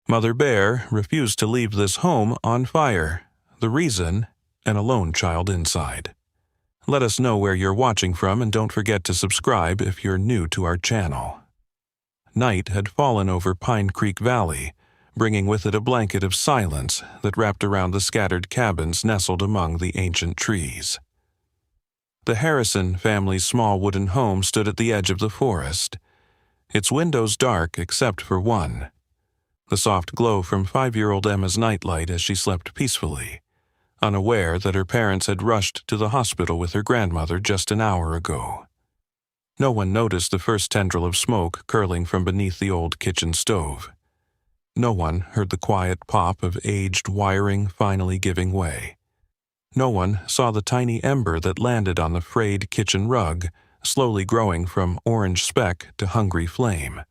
Mother Bear refused to leave this home on fire. The reason? An alone child inside. Let us know where you're watching from and don't forget to subscribe if you're new to our channel. Night had fallen over Pine Creek Valley, bringing with it a blanket of silence that wrapped around the scattered cabins nestled among the ancient trees. The Harrison family's small wooden home stood at the edge of the forest, its windows dark except for one, the soft glow from 5-year-old Emma's nightlight as she slept peacefully, unaware that her parents had rushed to the hospital with her grandmother just an hour ago. No one noticed the first tendril of smoke curling from beneath the old kitchen stove. No one heard the quiet pop of aged wiring finally giving way. No one saw the tiny ember that landed on the frayed kitchen rug, slowly growing from orange speck to hungry flame.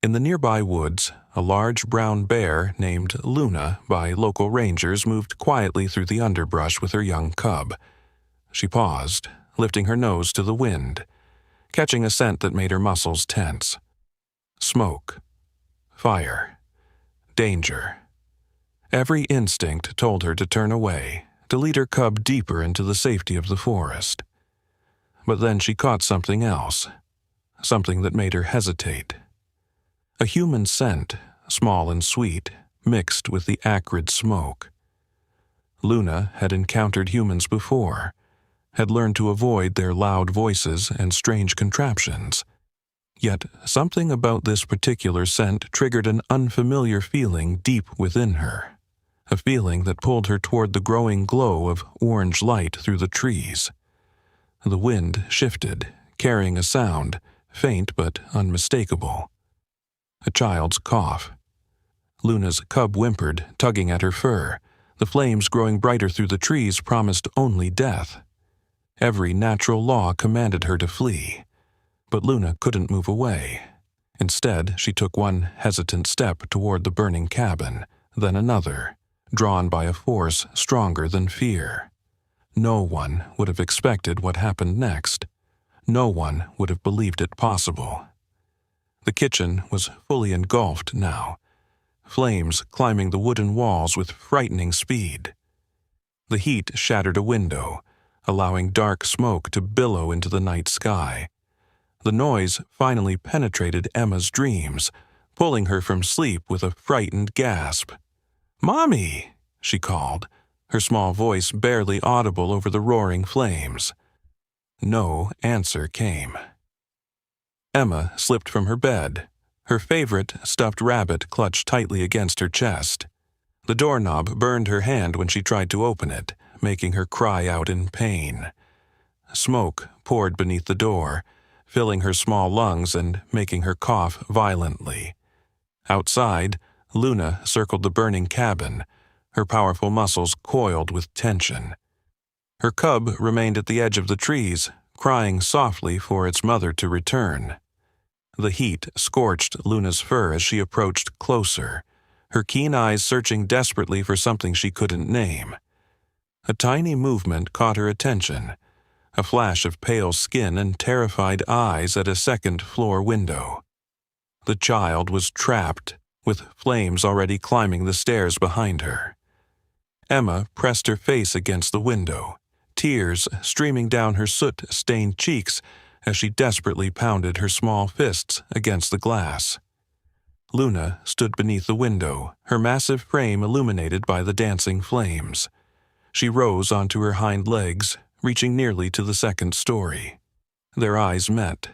In the nearby woods, a large brown bear named Luna by local rangers moved quietly through the underbrush with her young cub. She paused, lifting her nose to the wind, catching a scent that made her muscles tense. Smoke. Fire. Danger. Every instinct told her to turn away, to lead her cub deeper into the safety of the forest. But then she caught something else, something that made her hesitate. A human scent, small and sweet, mixed with the acrid smoke. Luna had encountered humans before, had learned to avoid their loud voices and strange contraptions. Yet something about this particular scent triggered an unfamiliar feeling deep within her, a feeling that pulled her toward the growing glow of orange light through the trees. The wind shifted, carrying a sound, faint but unmistakable. A child's cough. Luna's cub whimpered, tugging at her fur. The flames growing brighter through the trees promised only death. Every natural law commanded her to flee. But Luna couldn't move away. Instead, she took one hesitant step toward the burning cabin, then another, drawn by a force stronger than fear. No one would have expected what happened next. No one would have believed it possible. The kitchen was fully engulfed now, flames climbing the wooden walls with frightening speed. The heat shattered a window, allowing dark smoke to billow into the night sky. The noise finally penetrated Emma's dreams, pulling her from sleep with a frightened gasp. "Mommy!" she called, her small voice barely audible over the roaring flames. No answer came. Emma slipped from her bed, her favorite stuffed rabbit clutched tightly against her chest. The doorknob burned her hand when she tried to open it, making her cry out in pain. Smoke poured beneath the door, filling her small lungs and making her cough violently. Outside, Luna circled the burning cabin, her powerful muscles coiled with tension. Her cub remained at the edge of the trees, crying softly for its mother to return. The heat scorched Luna's fur as she approached closer, her keen eyes searching desperately for something she couldn't name. A tiny movement caught her attention, a flash of pale skin and terrified eyes at a second-floor window. The child was trapped, with flames already climbing the stairs behind her. Emma pressed her face against the window, tears streaming down her soot-stained cheeks as she desperately pounded her small fists against the glass. Luna stood beneath the window, her massive frame illuminated by the dancing flames. She rose onto her hind legs, reaching nearly to the second story. Their eyes met,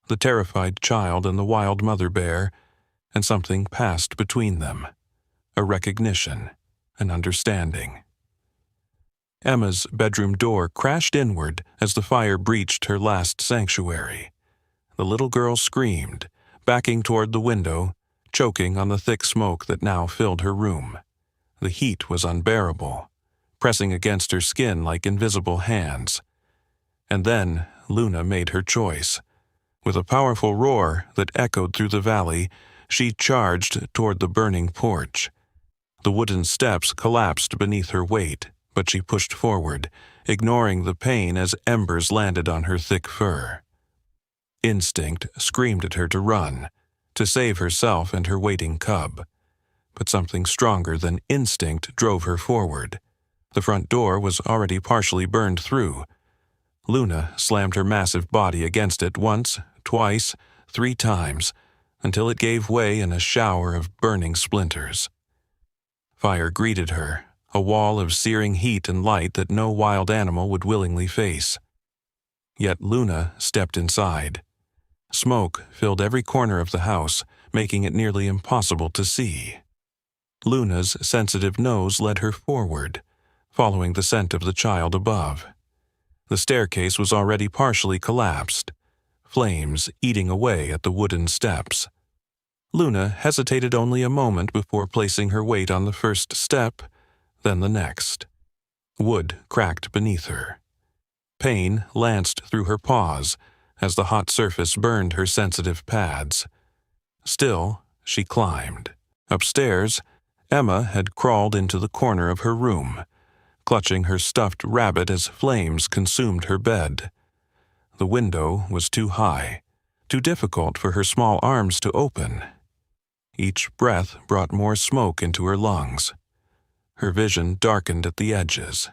the terrified child and the wild mother bear, and something passed between them. A recognition, an understanding. Emma's bedroom door crashed inward as the fire breached her last sanctuary. The little girl screamed, backing toward the window, choking on the thick smoke that now filled her room. The heat was unbearable, pressing against her skin like invisible hands. And then Luna made her choice. With a powerful roar that echoed through the valley, she charged toward the burning porch. The wooden steps collapsed beneath her weight, but she pushed forward, ignoring the pain as embers landed on her thick fur. Instinct screamed at her to run, to save herself and her waiting cub. but something stronger than instinct drove her forward. The front door was already partially burned through. Luna slammed her massive body against it once, twice, 3 times, until it gave way in a shower of burning splinters. Fire greeted her, a wall of searing heat and light that no wild animal would willingly face. Yet Luna stepped inside. Smoke filled every corner of the house, making it nearly impossible to see. Luna's sensitive nose led her forward, following the scent of the child above. The staircase was already partially collapsed, flames eating away at the wooden steps. Luna hesitated only a moment before placing her weight on the first step, then the next. Wood cracked beneath her. Pain lanced through her paws as the hot surface burned her sensitive pads. Still, she climbed. Upstairs, Emma had crawled into the corner of her room, clutching her stuffed rabbit as flames consumed her bed. The window was too high, too difficult for her small arms to open. Each breath brought more smoke into her lungs. Her vision darkened at the edges.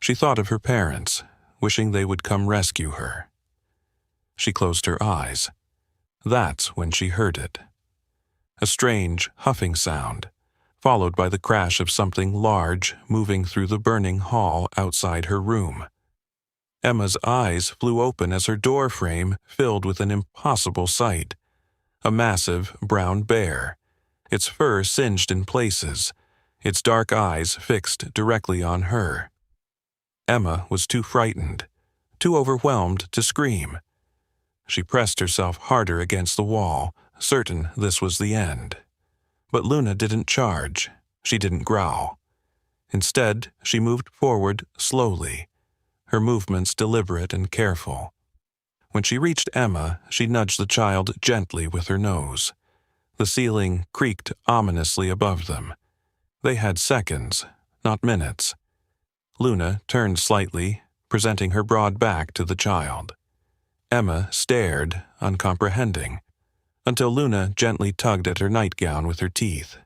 She thought of her parents, wishing they would come rescue her. She closed her eyes. That's when she heard it. A strange, huffing sound, followed by the crash of something large moving through the burning hall outside her room. Emma's eyes flew open as her door frame filled with an impossible sight. A massive brown bear, its fur singed in places, its dark eyes fixed directly on her. Emma was too frightened, too overwhelmed to scream. She pressed herself harder against the wall, certain this was the end. But Luna didn't charge. She didn't growl. Instead, she moved forward slowly, her movements deliberate and careful. When she reached Emma, she nudged the child gently with her nose. The ceiling creaked ominously above them. They had seconds, not minutes. Luna turned slightly, presenting her broad back to the child. Emma stared, uncomprehending, until Luna gently tugged at her nightgown with her teeth.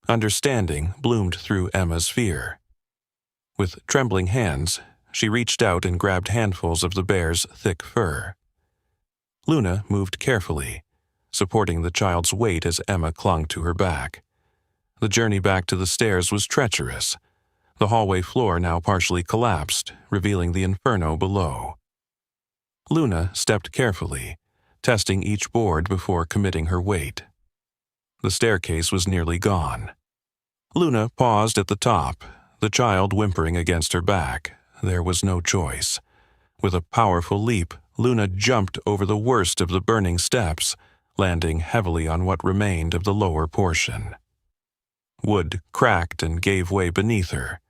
Understanding bloomed through Emma's fear. With trembling hands, she reached out and grabbed handfuls of the bear's thick fur. Luna moved carefully, supporting the child's weight as Emma clung to her back. The journey back to the stairs was treacherous, the hallway floor now partially collapsed, revealing the inferno below. Luna stepped carefully, testing each board before committing her weight. The staircase was nearly gone. Luna paused at the top, the child whimpering against her back. There was no choice. With a powerful leap, Luna jumped over the worst of the burning steps, landing heavily on what remained of the lower portion. Wood cracked and gave way beneath her,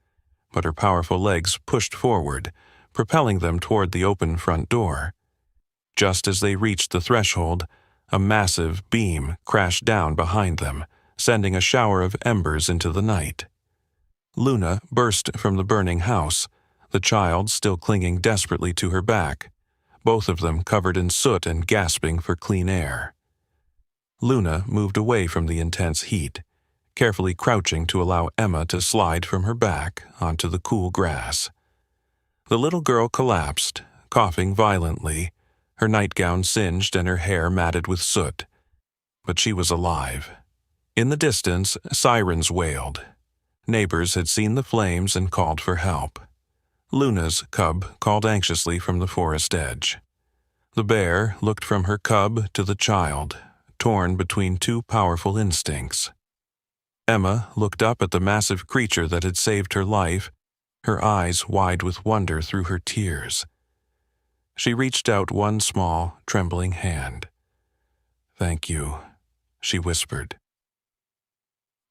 but her powerful legs pushed forward, propelling them toward the open front door. Just as they reached the threshold, a massive beam crashed down behind them, sending a shower of embers into the night. Luna burst from the burning house, the child still clinging desperately to her back, both of them covered in soot and gasping for clean air. Luna moved away from the intense heat, carefully crouching to allow Emma to slide from her back onto the cool grass. The little girl collapsed, coughing violently, her nightgown singed and her hair matted with soot. But she was alive. In the distance, sirens wailed. Neighbors had seen the flames and called for help. Luna's cub called anxiously from the forest edge. The bear looked from her cub to the child, torn between two powerful instincts. Emma looked up at the massive creature that had saved her life, her eyes wide with wonder through her tears. She reached out one small, trembling hand. "Thank you," she whispered.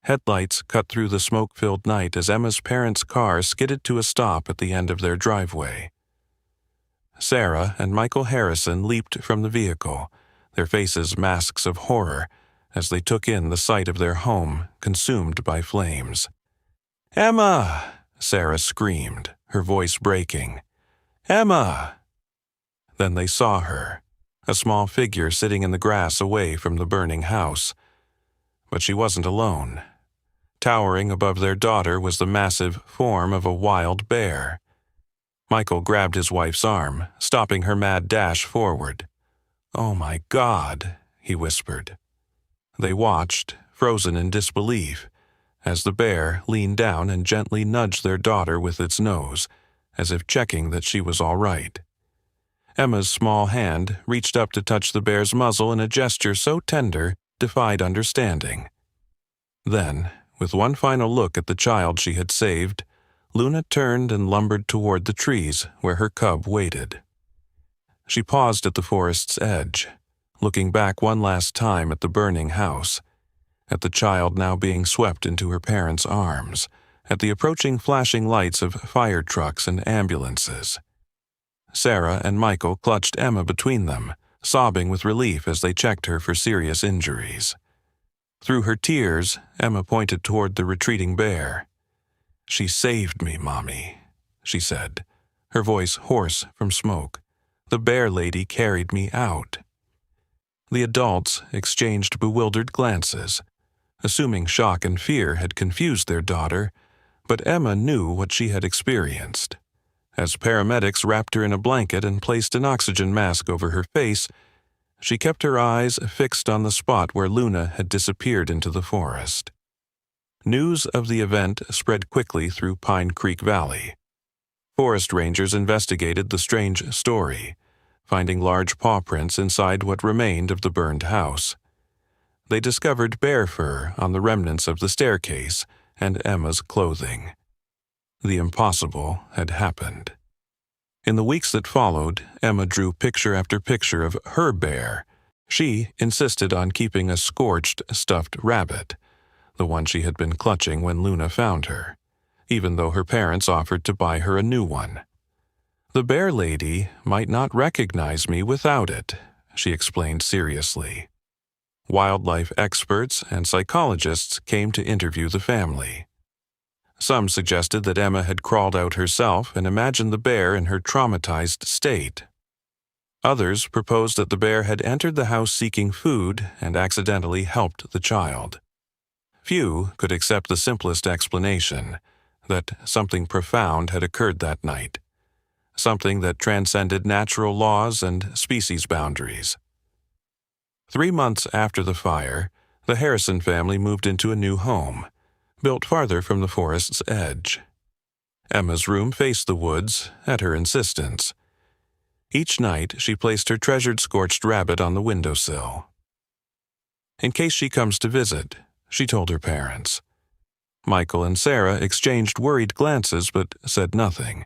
Headlights cut through the smoke-filled night as Emma's parents' car skidded to a stop at the end of their driveway. Sarah and Michael Harrison leaped from the vehicle, their faces masks of horror, as they took in the sight of their home consumed by flames. "Emma!" Sarah screamed, her voice breaking. "Emma!" Then they saw her, a small figure sitting in the grass away from the burning house. But she wasn't alone. towering above their daughter was the massive form of a wild bear. Michael grabbed his wife's arm, stopping her mad dash forward. "Oh my God," he whispered. They watched, frozen in disbelief, as the bear leaned down and gently nudged their daughter with its nose, as if checking that she was all right. Emma's small hand reached up to touch the bear's muzzle in a gesture so tender, defied understanding. Then, with one final look at the child she had saved, Luna turned and lumbered toward the trees where her cub waited. She paused at the forest's edge, looking back one last time at the burning house, at the child now being swept into her parents' arms, at the approaching flashing lights of fire trucks and ambulances. Sarah and Michael clutched Emma between them, sobbing with relief as they checked her for serious injuries. Through her tears, Emma pointed toward the retreating bear. "She saved me, Mommy," she said, her voice hoarse from smoke. "The bear lady carried me out." The adults exchanged bewildered glances, assuming shock and fear had confused their daughter, but Emma knew what she had experienced. As paramedics wrapped her in a blanket and placed an oxygen mask over her face, she kept her eyes fixed on the spot where Luna had disappeared into the forest. News of the event spread quickly through Pine Creek Valley. Forest rangers investigated the strange story, finding large paw prints inside what remained of the burned house. They discovered bear fur on the remnants of the staircase and Emma's clothing. The impossible had happened. In the weeks that followed, Emma drew picture after picture of her bear. She insisted on keeping a scorched, stuffed rabbit, the one she had been clutching when Luna found her, even though her parents offered to buy her a new one. "The bear lady might not recognize me without it," she explained seriously. Wildlife experts and psychologists came to interview the family. Some suggested that Emma had crawled out herself and imagined the bear in her traumatized state. Others proposed that the bear had entered the house seeking food and accidentally helped the child. Few could accept the simplest explanation, that something profound had occurred that night, something that transcended natural laws and species boundaries. 3 months after the fire, the Harrison family moved into a new home, built farther from the forest's edge. Emma's room faced the woods, at her insistence. Each night, she placed her treasured scorched rabbit on the windowsill. "In case she comes to visit," she told her parents. Michael and Sarah exchanged worried glances but said nothing.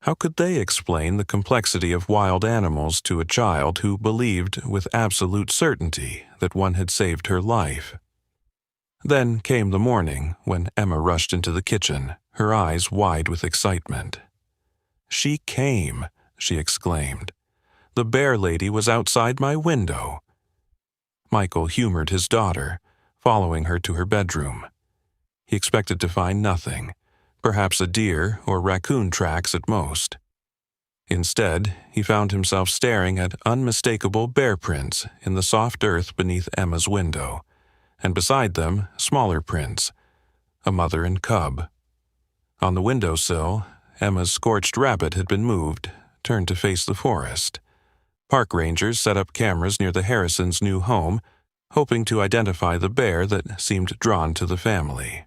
How could they explain the complexity of wild animals to a child who believed with absolute certainty that one had saved her life? Then came the morning when Emma rushed into the kitchen, her eyes wide with excitement. "She came," she exclaimed. "The bear lady was outside my window." Michael humored his daughter, following her to her bedroom. He expected to find nothing, perhaps a deer or raccoon tracks at most. Instead, he found himself staring at unmistakable bear prints in the soft earth beneath Emma's window, and beside them, smaller prints, a mother and cub. On the windowsill, Emma's scorched rabbit had been moved, turned to face the forest. Park rangers set up cameras near the Harrisons' new home, hoping to identify the bear that seemed drawn to the family.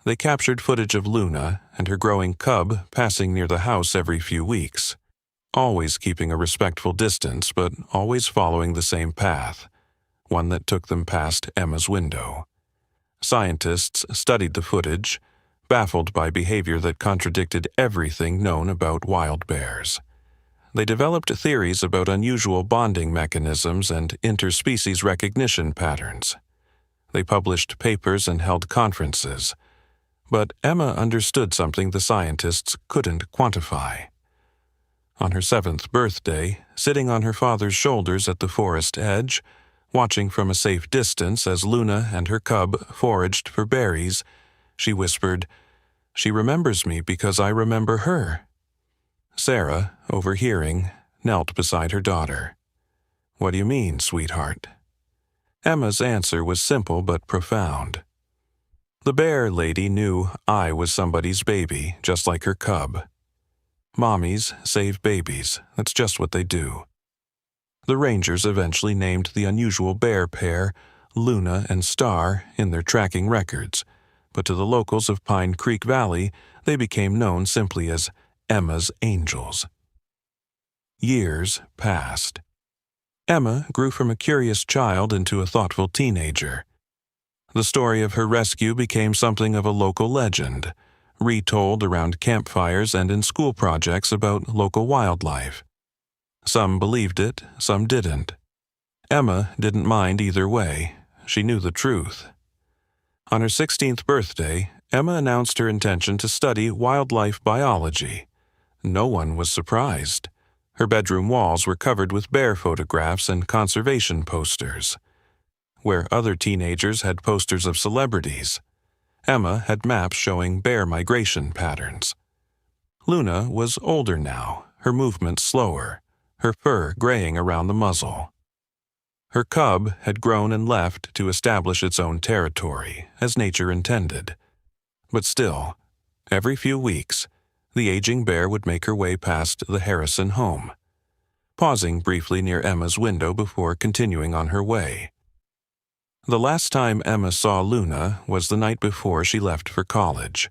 They captured footage of Luna and her growing cub passing near the house every few weeks, always keeping a respectful distance but always following the same path, one that took them past Emma's window. Scientists studied the footage, baffled by behavior that contradicted everything known about wild bears. They developed theories about unusual bonding mechanisms and interspecies recognition patterns. They published papers and held conferences. But Emma understood something the scientists couldn't quantify. On her 7th birthday, sitting on her father's shoulders at the forest edge, watching from a safe distance as Luna and her cub foraged for berries, she whispered, "She remembers me because I remember her." Sarah, overhearing, knelt beside her daughter. "What do you mean, sweetheart?" Emma's answer was simple but profound. The bear lady knew I was somebody's baby, just like her cub. Mommies save babies, that's just what they do. The rangers eventually named the unusual bear pair Luna and Star in their tracking records, but to the locals of Pine Creek Valley, they became known simply as Emma's Angels. Years passed. Emma grew from a curious child into a thoughtful teenager. The story of her rescue became something of a local legend, retold around campfires and in school projects about local wildlife. Some believed it, some didn't. Emma didn't mind either way. She knew the truth. On her 16th birthday, Emma announced her intention to study wildlife biology. No one was surprised. Her bedroom walls were covered with bear photographs and conservation posters. Where other teenagers had posters of celebrities, Emma had maps showing bear migration patterns. Luna was older now, her movements slower, her fur graying around the muzzle. Her cub had grown and left to establish its own territory, as nature intended. But still, every few weeks, the aging bear would make her way past the Harrison home, pausing briefly near Emma's window before continuing on her way. The last time Emma saw Luna was the night before she left for college.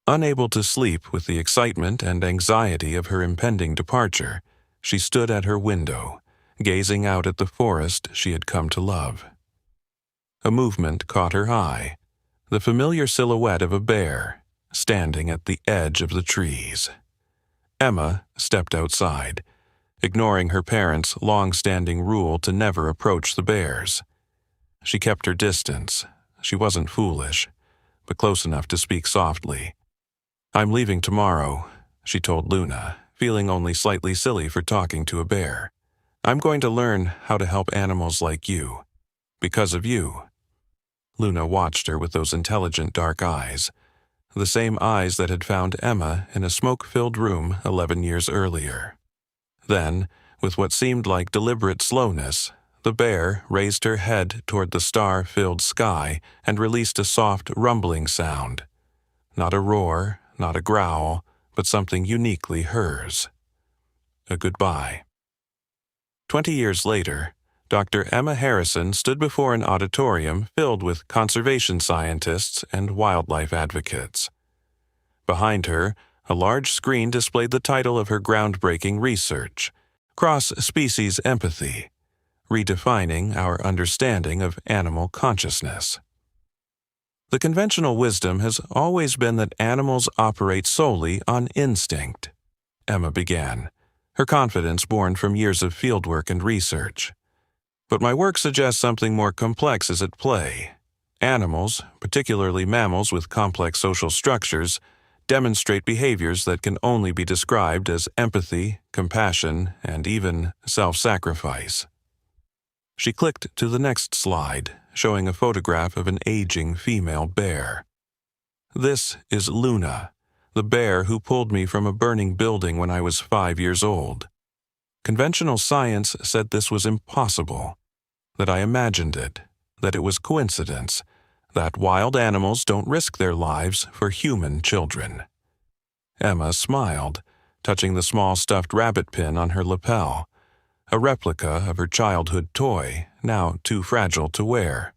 Unable to sleep with the excitement and anxiety of her impending departure, she stood at her window, gazing out at the forest she had come to love. A movement caught her eye, the familiar silhouette of a bear, standing at the edge of the trees. Emma stepped outside, ignoring her parents' long-standing rule to never approach the bears. She kept her distance. She wasn't foolish, but close enough to speak softly. "I'm leaving tomorrow," she told Luna, feeling only slightly silly for talking to a bear. "I'm going to learn how to help animals like you. Because of you." Luna watched her with those intelligent dark eyes, the same eyes that had found Emma in a smoke-filled room 11 years earlier. Then, with what seemed like deliberate slowness, the bear raised her head toward the star-filled sky and released a soft, rumbling sound. Not a roar, not a growl, but something uniquely hers. A goodbye. 20 years later, Dr. Emma Harrison stood before an auditorium filled with conservation scientists and wildlife advocates. Behind her, a large screen displayed the title of her groundbreaking research, Cross-Species Empathy, Redefining Our Understanding of Animal Consciousness. The conventional wisdom has always been that animals operate solely on instinct, Emma began, her confidence born from years of fieldwork and research. But my work suggests something more complex is at play. Animals, particularly mammals with complex social structures, demonstrate behaviors that can only be described as empathy, compassion, and even self-sacrifice. She clicked to the next slide, showing a photograph of an aging female bear. "This is Luna, the bear who pulled me from a burning building when I was 5 years old. Conventional science said this was impossible, that I imagined it, that it was coincidence, that wild animals don't risk their lives for human children." Emma smiled, touching the small stuffed rabbit pin on her lapel, a replica of her childhood toy, now too fragile to wear.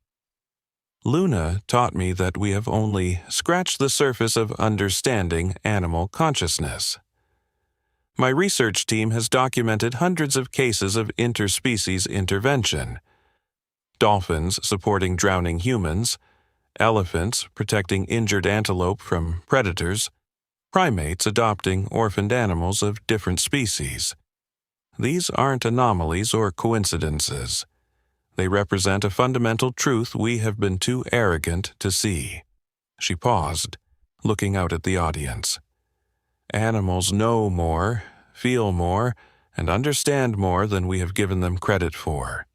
"Luna taught me that we have only scratched the surface of understanding animal consciousness. My research team has documented hundreds of cases of interspecies intervention. Dolphins supporting drowning humans, elephants protecting injured antelope from predators, primates adopting orphaned animals of different species. These aren't anomalies or coincidences. They represent a fundamental truth we have been too arrogant to see." She paused, looking out at the audience. "Animals know more, feel more, and understand more than we have given them credit for.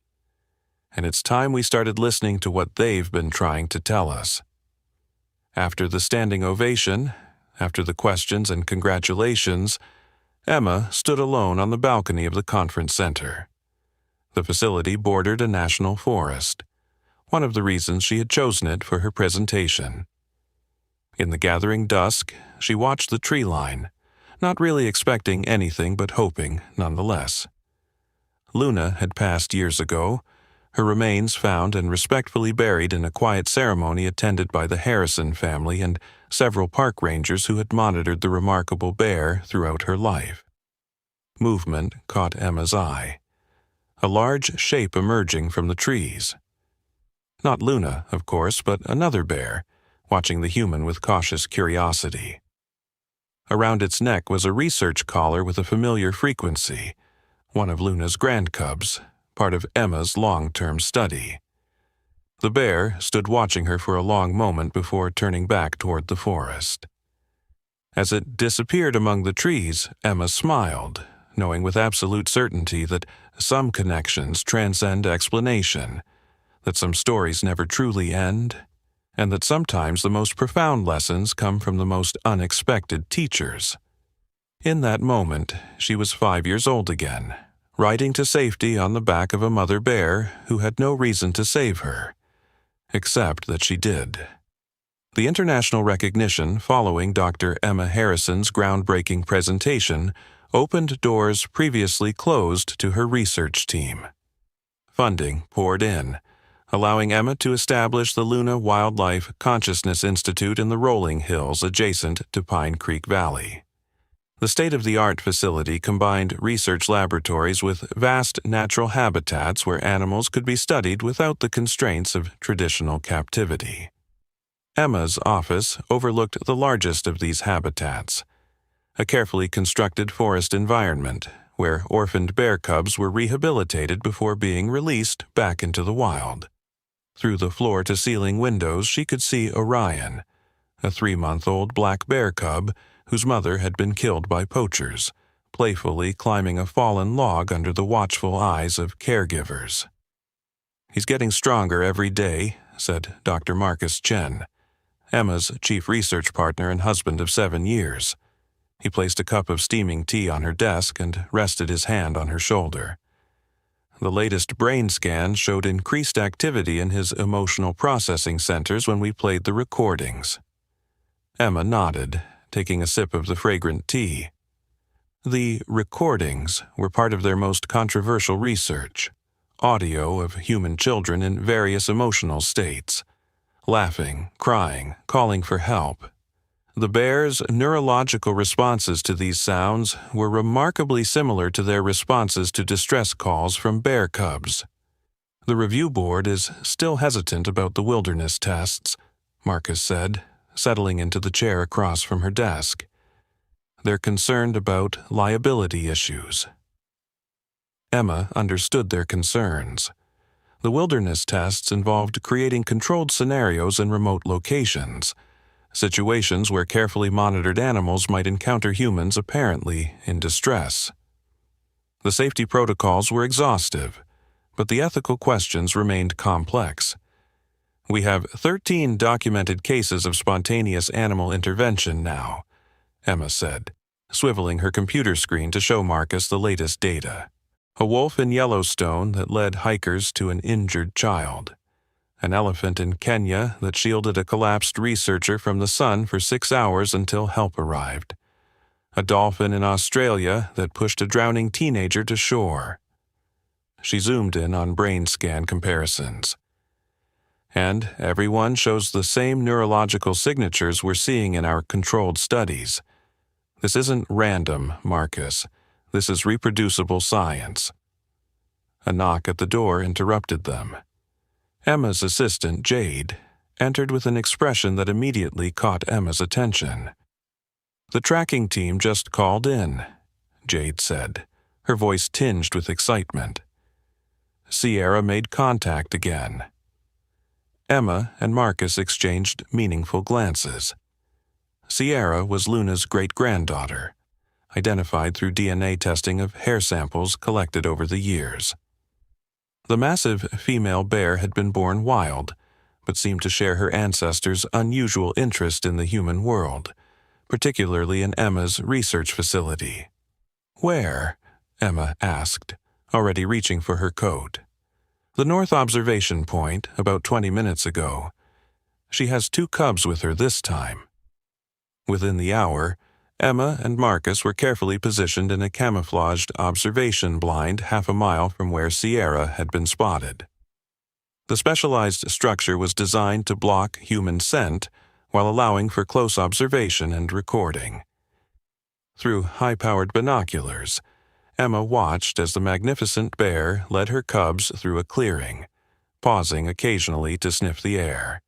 And it's time we started listening to what they've been trying to tell us." After the standing ovation, after the questions and congratulations, Emma stood alone on the balcony of the conference center. The facility bordered a national forest, one of the reasons she had chosen it for her presentation. In the gathering dusk, she watched the tree line, not really expecting anything but hoping nonetheless. Luna had passed years ago, her remains found and respectfully buried in a quiet ceremony attended by the Harrison family and several park rangers who had monitored the remarkable bear throughout her life. Movement caught Emma's eye, a large shape emerging from the trees. Not Luna, of course, but another bear, watching the human with cautious curiosity. Around its neck was a research collar with a familiar frequency, one of Luna's grandcubs, part of Emma's long-term study. The bear stood watching her for a long moment before turning back toward the forest. As it disappeared among the trees, Emma smiled, knowing with absolute certainty that some connections transcend explanation, that some stories never truly end, and that sometimes the most profound lessons come from the most unexpected teachers. In that moment, she was 5 years old again, riding to safety on the back of a mother bear who had no reason to save her, except that she did. The international recognition following Dr. Emma Harrison's groundbreaking presentation opened doors previously closed to her research team. Funding poured in, allowing Emma to establish the Luna Wildlife Consciousness Institute in the rolling hills adjacent to Pine Creek Valley. The state-of-the-art facility combined research laboratories with vast natural habitats where animals could be studied without the constraints of traditional captivity. Emma's office overlooked the largest of these habitats, a carefully constructed forest environment where orphaned bear cubs were rehabilitated before being released back into the wild. Through the floor-to-ceiling windows she could see Orion, a 3-month-old black bear cub whose mother had been killed by poachers, playfully climbing a fallen log under the watchful eyes of caregivers. "He's getting stronger every day," said Dr. Marcus Chen, Emma's chief research partner and husband of 7 years. He placed a cup of steaming tea on her desk and rested his hand on her shoulder. The latest brain scan showed increased activity in his emotional processing centers when we played the recordings. Emma nodded, taking a sip of the fragrant tea. The recordings were part of their most controversial research, audio of human children in various emotional states, laughing, crying, calling for help. The bear's neurological responses to these sounds were remarkably similar to their responses to distress calls from bear cubs. "The review board is still hesitant about the wilderness tests," Marcus said, settling into the chair across from her desk. "They're concerned about liability issues." Emma understood their concerns. The wilderness tests involved creating controlled scenarios in remote locations, situations where carefully monitored animals might encounter humans apparently in distress. The safety protocols were exhaustive, but the ethical questions remained complex. "We have 13 documented cases of spontaneous animal intervention now," Emma said, swiveling her computer screen to show Marcus the latest data. A wolf in Yellowstone that led hikers to an injured child. An elephant in Kenya that shielded a collapsed researcher from the sun for 6 hours until help arrived. A dolphin in Australia that pushed a drowning teenager to shore. She zoomed in on brain scan comparisons. And everyone shows the same neurological signatures we're seeing in our controlled studies. This isn't random, Marcus. This is reproducible science. A knock at the door interrupted them. Emma's assistant, Jade, entered with an expression that immediately caught Emma's attention. "The tracking team just called in," Jade said, her voice tinged with excitement. Sierra made contact again. Emma and Marcus exchanged meaningful glances. Sierra was Luna's great-granddaughter, identified through DNA testing of hair samples collected over the years. The massive female bear had been born wild, but seemed to share her ancestors' unusual interest in the human world, particularly in Emma's research facility. "Where?" Emma asked, already reaching for her coat. "The North Observation Point, about 20 minutes ago. She has 2 cubs with her this time." Within the hour, Emma and Marcus were carefully positioned in a camouflaged observation blind half a mile from where Sierra had been spotted. The specialized structure was designed to block human scent while allowing for close observation and recording. Through high-powered binoculars, Emma watched as the magnificent bear led her cubs through a clearing, pausing occasionally to sniff the air.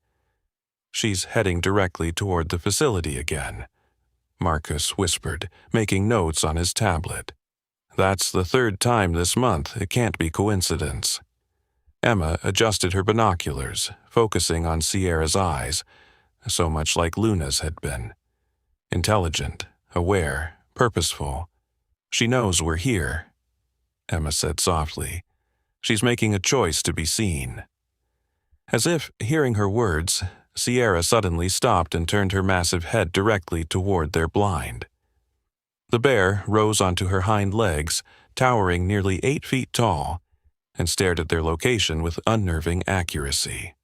"She's heading directly toward the facility again," Marcus whispered, making notes on his tablet. "That's the third time this month. It can't be coincidence." Emma adjusted her binoculars, focusing on Sierra's eyes, so much like Luna's had been. "Intelligent, aware, purposeful. She knows we're here," Emma said softly. "She's making a choice to be seen." As if hearing her words, Sierra suddenly stopped and turned her massive head directly toward their blind. The bear rose onto her hind legs, towering nearly 8 feet tall, and stared at their location with unnerving accuracy.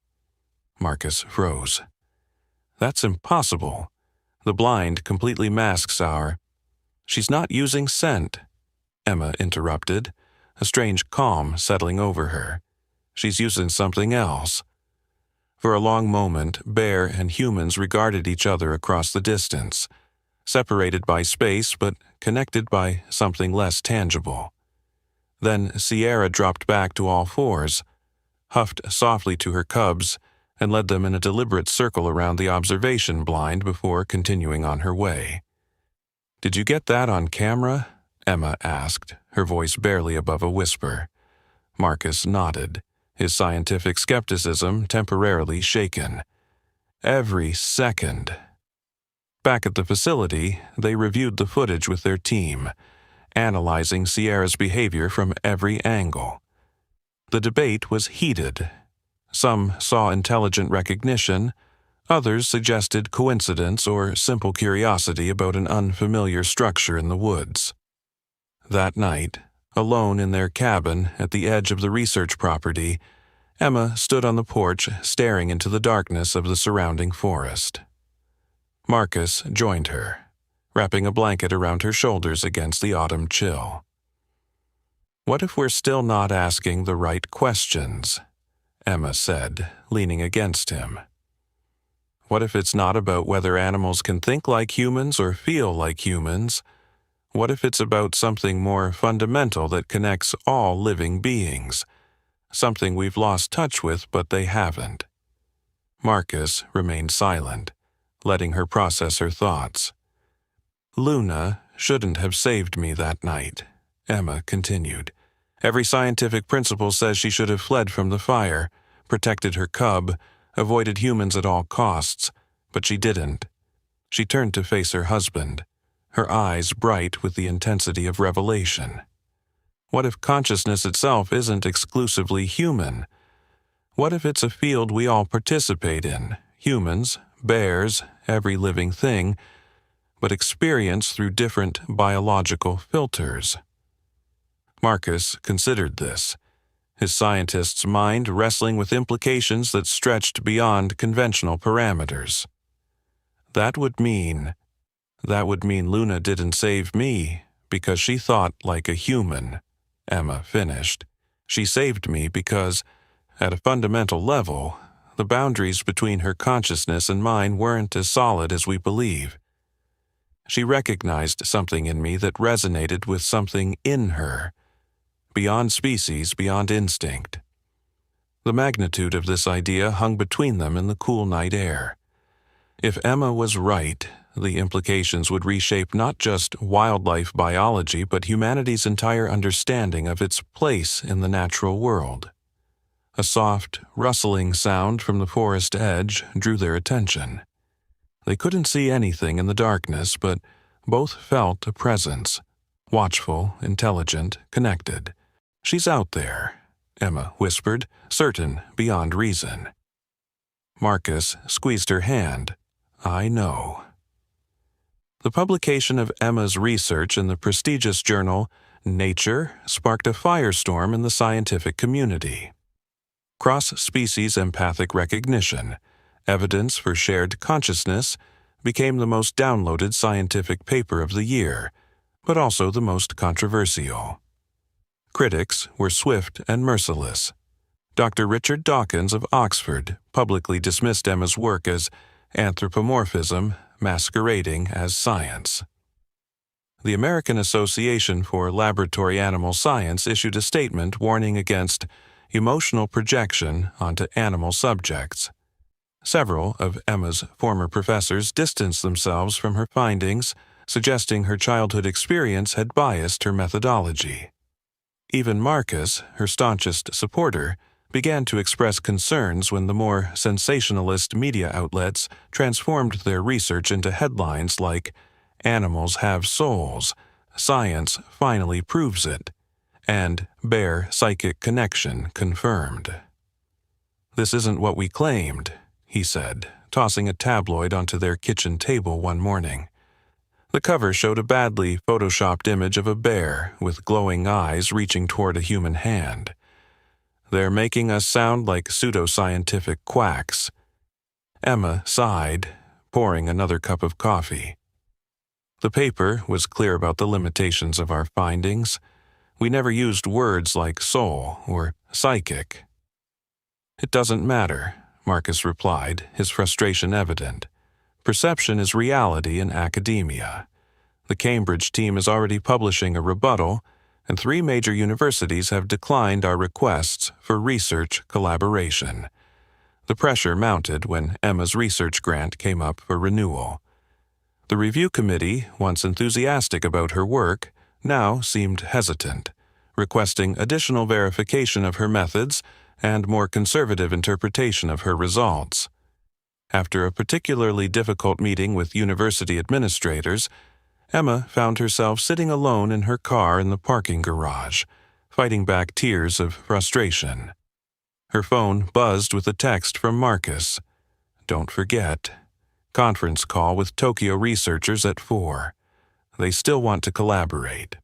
Marcus froze. "That's impossible. The blind completely masks our—" "She's not using scent," Emma interrupted, a strange calm settling over her. "She's using something else." For a long moment, bear and humans regarded each other across the distance, separated by space but connected by something less tangible. Then Sierra dropped back to all fours, huffed softly to her cubs, and led them in a deliberate circle around the observation blind before continuing on her way. "Did you get that on camera?" Emma asked, her voice barely above a whisper. Marcus nodded, his scientific skepticism temporarily shaken. "Every second." Back at the facility, they reviewed the footage with their team, analyzing Sierra's behavior from every angle. The debate was heated. Some saw intelligent recognition, others suggested coincidence or simple curiosity about an unfamiliar structure in the woods. That night, alone in their cabin at the edge of the research property, Emma stood on the porch staring into the darkness of the surrounding forest. Marcus joined her, wrapping a blanket around her shoulders against the autumn chill. "What if we're still not asking the right questions?" Emma said, leaning against him. "What if it's not about whether animals can think like humans or feel like humans? What if it's about something more fundamental that connects all living beings? Something we've lost touch with, but they haven't." Marcus remained silent, letting her process her thoughts. "Luna shouldn't have saved me that night," Emma continued. "Every scientific principle says she should have fled from the fire, protected her cub, avoided humans at all costs, but she didn't. She turned to face her husband, her eyes bright with the intensity of revelation. What if consciousness itself isn't exclusively human? What if it's a field we all participate in, humans, bears, every living thing, but experience through different biological filters?" Marcus considered this, his scientist's mind wrestling with implications that stretched beyond conventional parameters. That would mean Luna didn't save me because she thought like a human," Emma finished. "She saved me because, at a fundamental level, the boundaries between her consciousness and mine weren't as solid as we believe. She recognized something in me that resonated with something in her, beyond species, beyond instinct." The magnitude of this idea hung between them in the cool night air. If Emma was right, the implications would reshape not just wildlife biology but humanity's entire understanding of its place in the natural world. A soft, rustling sound from the forest edge drew their attention. They couldn't see anything in the darkness, but both felt a presence, watchful, intelligent, connected. "She's out there," Emma whispered, certain beyond reason. Marcus squeezed her hand. "I know." The publication of Emma's research in the prestigious journal Nature sparked a firestorm in the scientific community. Cross-species empathic recognition, evidence for shared consciousness, became the most downloaded scientific paper of the year, but also the most controversial. Critics were swift and merciless. Dr. Richard Dawkins of Oxford publicly dismissed Emma's work as anthropomorphism masquerading as science. The American Association for Laboratory Animal Science issued a statement warning against emotional projection onto animal subjects. Several of Emma's former professors distanced themselves from her findings, suggesting her childhood experience had biased her methodology. Even Marcus, her staunchest supporter, began to express concerns when the more sensationalist media outlets transformed their research into headlines like "Animals Have Souls," "Science Finally Proves It," and "Bear Psychic Connection Confirmed." "This isn't what we claimed," he said, tossing a tabloid onto their kitchen table one morning. The cover showed a badly photoshopped image of a bear with glowing eyes reaching toward a human hand. "They're making us sound like pseudoscientific quacks." Emma sighed, pouring another cup of coffee. The paper was clear about the limitations of our findings. We never used words like soul or psychic. "It doesn't matter," Marcus replied, his frustration evident. "Perception is reality in academia. The Cambridge team is already publishing a rebuttal, and 3 major universities have declined our requests for research collaboration." The pressure mounted when Emma's research grant came up for renewal. The review committee, once enthusiastic about her work, now seemed hesitant, requesting additional verification of her methods and more conservative interpretation of her results. After a particularly difficult meeting with university administrators, Emma found herself sitting alone in her car in the parking garage, fighting back tears of frustration. Her phone buzzed with a text from Marcus. "Don't forget. Conference call with Tokyo researchers at 4. They still want to collaborate."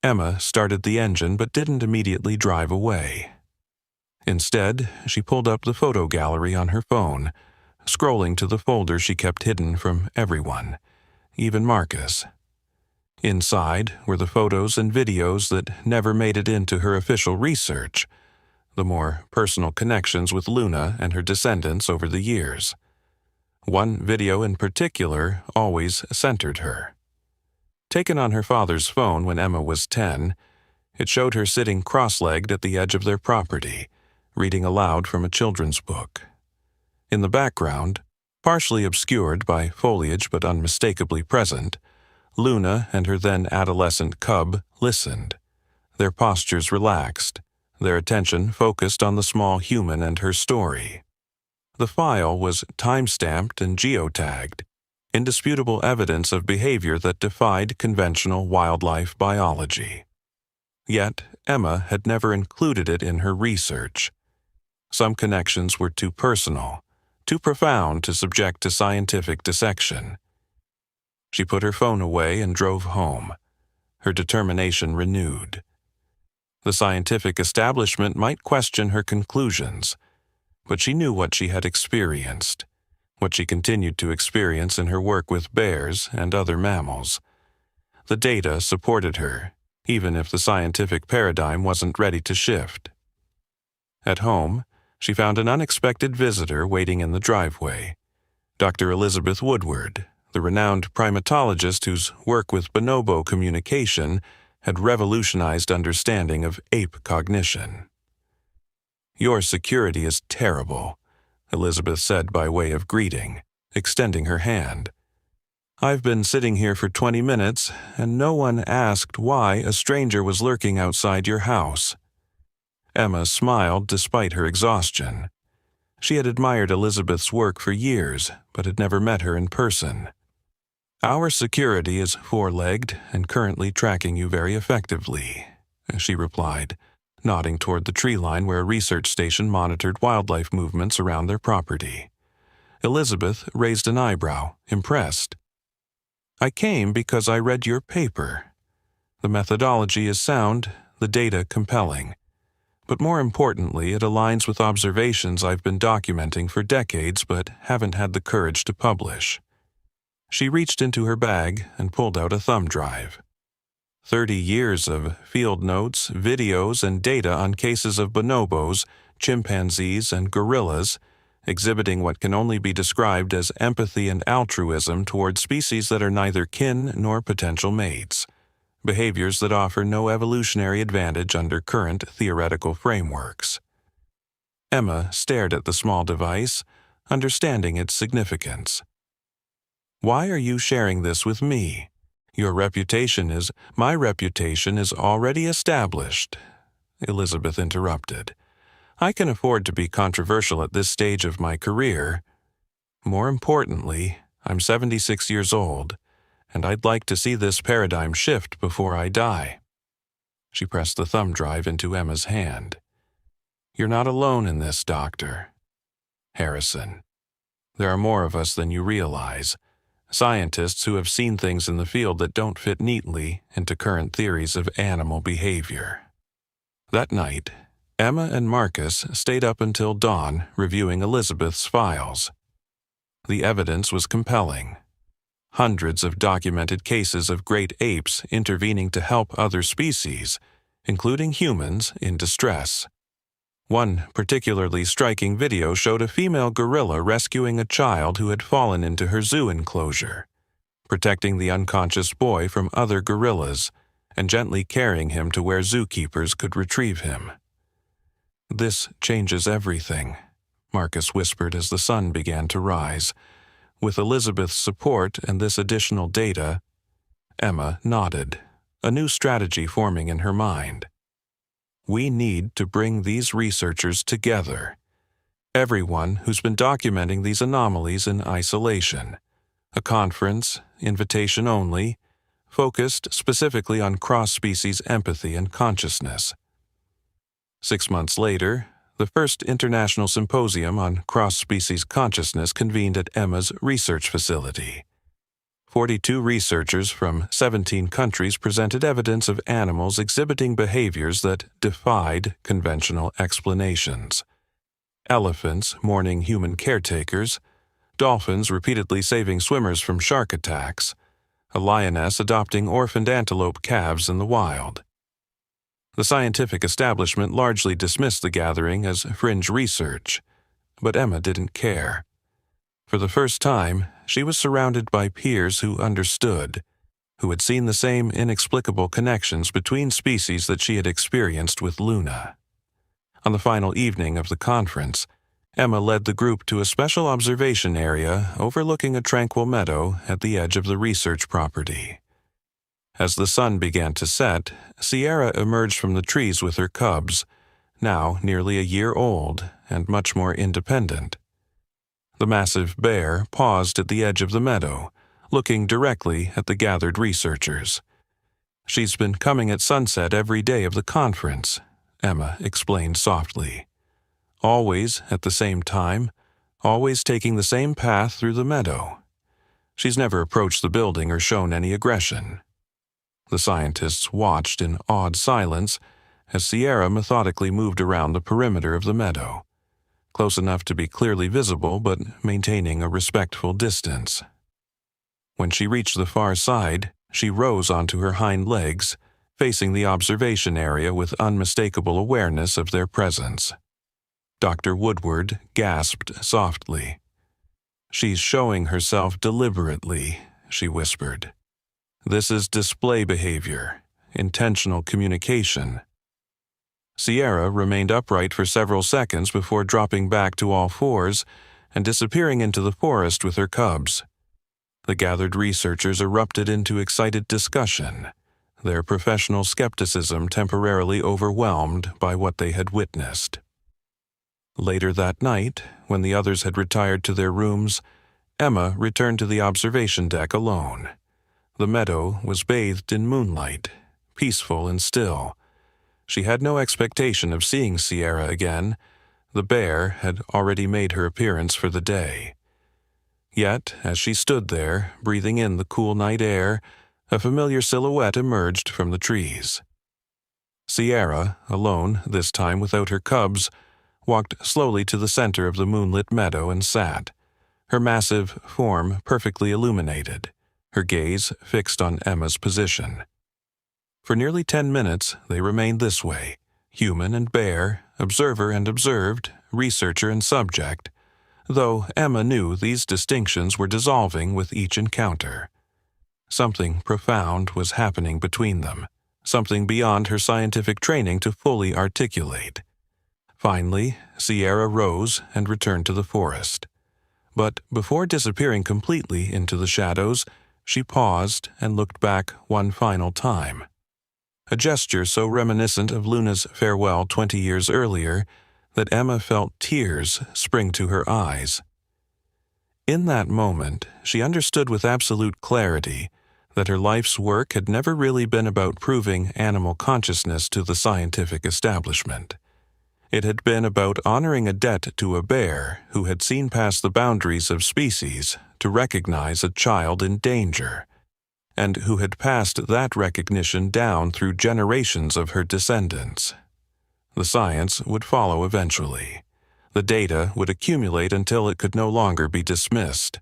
Emma started the engine but didn't immediately drive away. Instead, she pulled up the photo gallery on her phone, scrolling to the folder she kept hidden from everyone, even Marcus. Inside were the photos and videos that never made it into her official research, the more personal connections with Luna and her descendants over the years. One video in particular always centered her. Taken on her father's phone when Emma was 10, it showed her sitting cross-legged at the edge of their property, reading aloud from a children's book. In the background, partially obscured by foliage but unmistakably present, Luna and her then adolescent cub listened, their postures relaxed, their attention focused on the small human and her story. The file was time-stamped and geotagged, indisputable evidence of behavior that defied conventional wildlife biology. Yet Emma had never included it in her research. Some connections were too personal, too profound to subject to scientific dissection. She put her phone away and drove home, her determination renewed. The scientific establishment might question her conclusions, but she knew what she had experienced, what she continued to experience in her work with bears and other mammals. The data supported her, even if the scientific paradigm wasn't ready to shift. At home, she found an unexpected visitor waiting in the driveway, Dr. Elizabeth Woodward, the renowned primatologist whose work with bonobo communication had revolutionized understanding of ape cognition. "Your security is terrible," Elizabeth said by way of greeting, extending her hand. "I've been sitting here for 20 minutes, and no one asked why a stranger was lurking outside your house." Emma smiled despite her exhaustion. She had admired Elizabeth's work for years, but had never met her in person. "Our security is 4-legged and currently tracking you very effectively," she replied, nodding toward the tree line where a research station monitored wildlife movements around their property. Elizabeth raised an eyebrow, impressed. "I came because I read your paper. The methodology is sound, the data compelling. But more importantly, it aligns with observations I've been documenting for decades but haven't had the courage to publish." She reached into her bag and pulled out a thumb drive. 30 years of field notes, videos, and data on cases of bonobos, chimpanzees, and gorillas, exhibiting what can only be described as empathy and altruism toward species that are neither kin nor potential mates, behaviors that offer no evolutionary advantage under current theoretical frameworks. Emma stared at the small device, understanding its significance. "Why are you sharing this with me? My reputation is already established," Elizabeth interrupted. "I can afford to be controversial at this stage of my career. More importantly, I'm 76 years old, and I'd like to see this paradigm shift before I die." She pressed the thumb drive into Emma's hand. "You're not alone in this, Doctor Harrison. There are more of us than you realize. Scientists who have seen things in the field that don't fit neatly into current theories of animal behavior." That night, Emma and Marcus stayed up until dawn reviewing Elizabeth's files. The evidence was compelling. Hundreds of documented cases of great apes intervening to help other species, including humans, in distress. One particularly striking video showed a female gorilla rescuing a child who had fallen into her zoo enclosure, protecting the unconscious boy from other gorillas, and gently carrying him to where zookeepers could retrieve him. "This changes everything," Marcus whispered as the sun began to rise. With Elizabeth's support and this additional data, Emma nodded, a new strategy forming in her mind. "We need to bring these researchers together. Everyone who's been documenting these anomalies in isolation. A conference, invitation only, focused specifically on cross-species empathy and consciousness." 6 months later, the first International Symposium on Cross-Species Consciousness convened at Emma's research facility. 42 researchers from 17 countries presented evidence of animals exhibiting behaviors that defied conventional explanations. Elephants mourning human caretakers, dolphins repeatedly saving swimmers from shark attacks, a lioness adopting orphaned antelope calves in the wild. The scientific establishment largely dismissed the gathering as fringe research, but Emma didn't care. For the first time, she was surrounded by peers who understood, who had seen the same inexplicable connections between species that she had experienced with Luna. On the final evening of the conference, Emma led the group to a special observation area overlooking a tranquil meadow at the edge of the research property. As the sun began to set, Sierra emerged from the trees with her cubs, now nearly a year old and much more independent. The massive bear paused at the edge of the meadow, looking directly at the gathered researchers. "She's been coming at sunset every day of the conference," Emma explained softly. "Always at the same time, always taking the same path through the meadow. She's never approached the building or shown any aggression." The scientists watched in awed silence as Sierra methodically moved around the perimeter of the meadow, close enough to be clearly visible but maintaining a respectful distance. When she reached the far side, she rose onto her hind legs, facing the observation area with unmistakable awareness of their presence. Dr. Woodward gasped softly. "She's showing herself deliberately," she whispered. "This is display behavior, intentional communication." Sierra remained upright for several seconds before dropping back to all fours and disappearing into the forest with her cubs. The gathered researchers erupted into excited discussion, their professional skepticism temporarily overwhelmed by what they had witnessed. Later that night, when the others had retired to their rooms, Emma returned to the observation deck alone. The meadow was bathed in moonlight, peaceful and still. She had no expectation of seeing Sierra again. The bear had already made her appearance for the day. Yet, as she stood there, breathing in the cool night air, a familiar silhouette emerged from the trees. Sierra, alone, this time without her cubs, walked slowly to the center of the moonlit meadow and sat, her massive form perfectly illuminated, her gaze fixed on Emma's position. For nearly 10 minutes they remained this way, human and bear, observer and observed, researcher and subject, though Emma knew these distinctions were dissolving with each encounter. Something profound was happening between them, something beyond her scientific training to fully articulate. Finally, Sierra rose and returned to the forest. But before disappearing completely into the shadows, she paused and looked back one final time. A gesture so reminiscent of Luna's farewell 20 years earlier that Emma felt tears spring to her eyes. In that moment, she understood with absolute clarity that her life's work had never really been about proving animal consciousness to the scientific establishment. It had been about honoring a debt to a bear who had seen past the boundaries of species to recognize a child in danger, and who had passed that recognition down through generations of her descendants. The science would follow eventually. The data would accumulate until it could no longer be dismissed.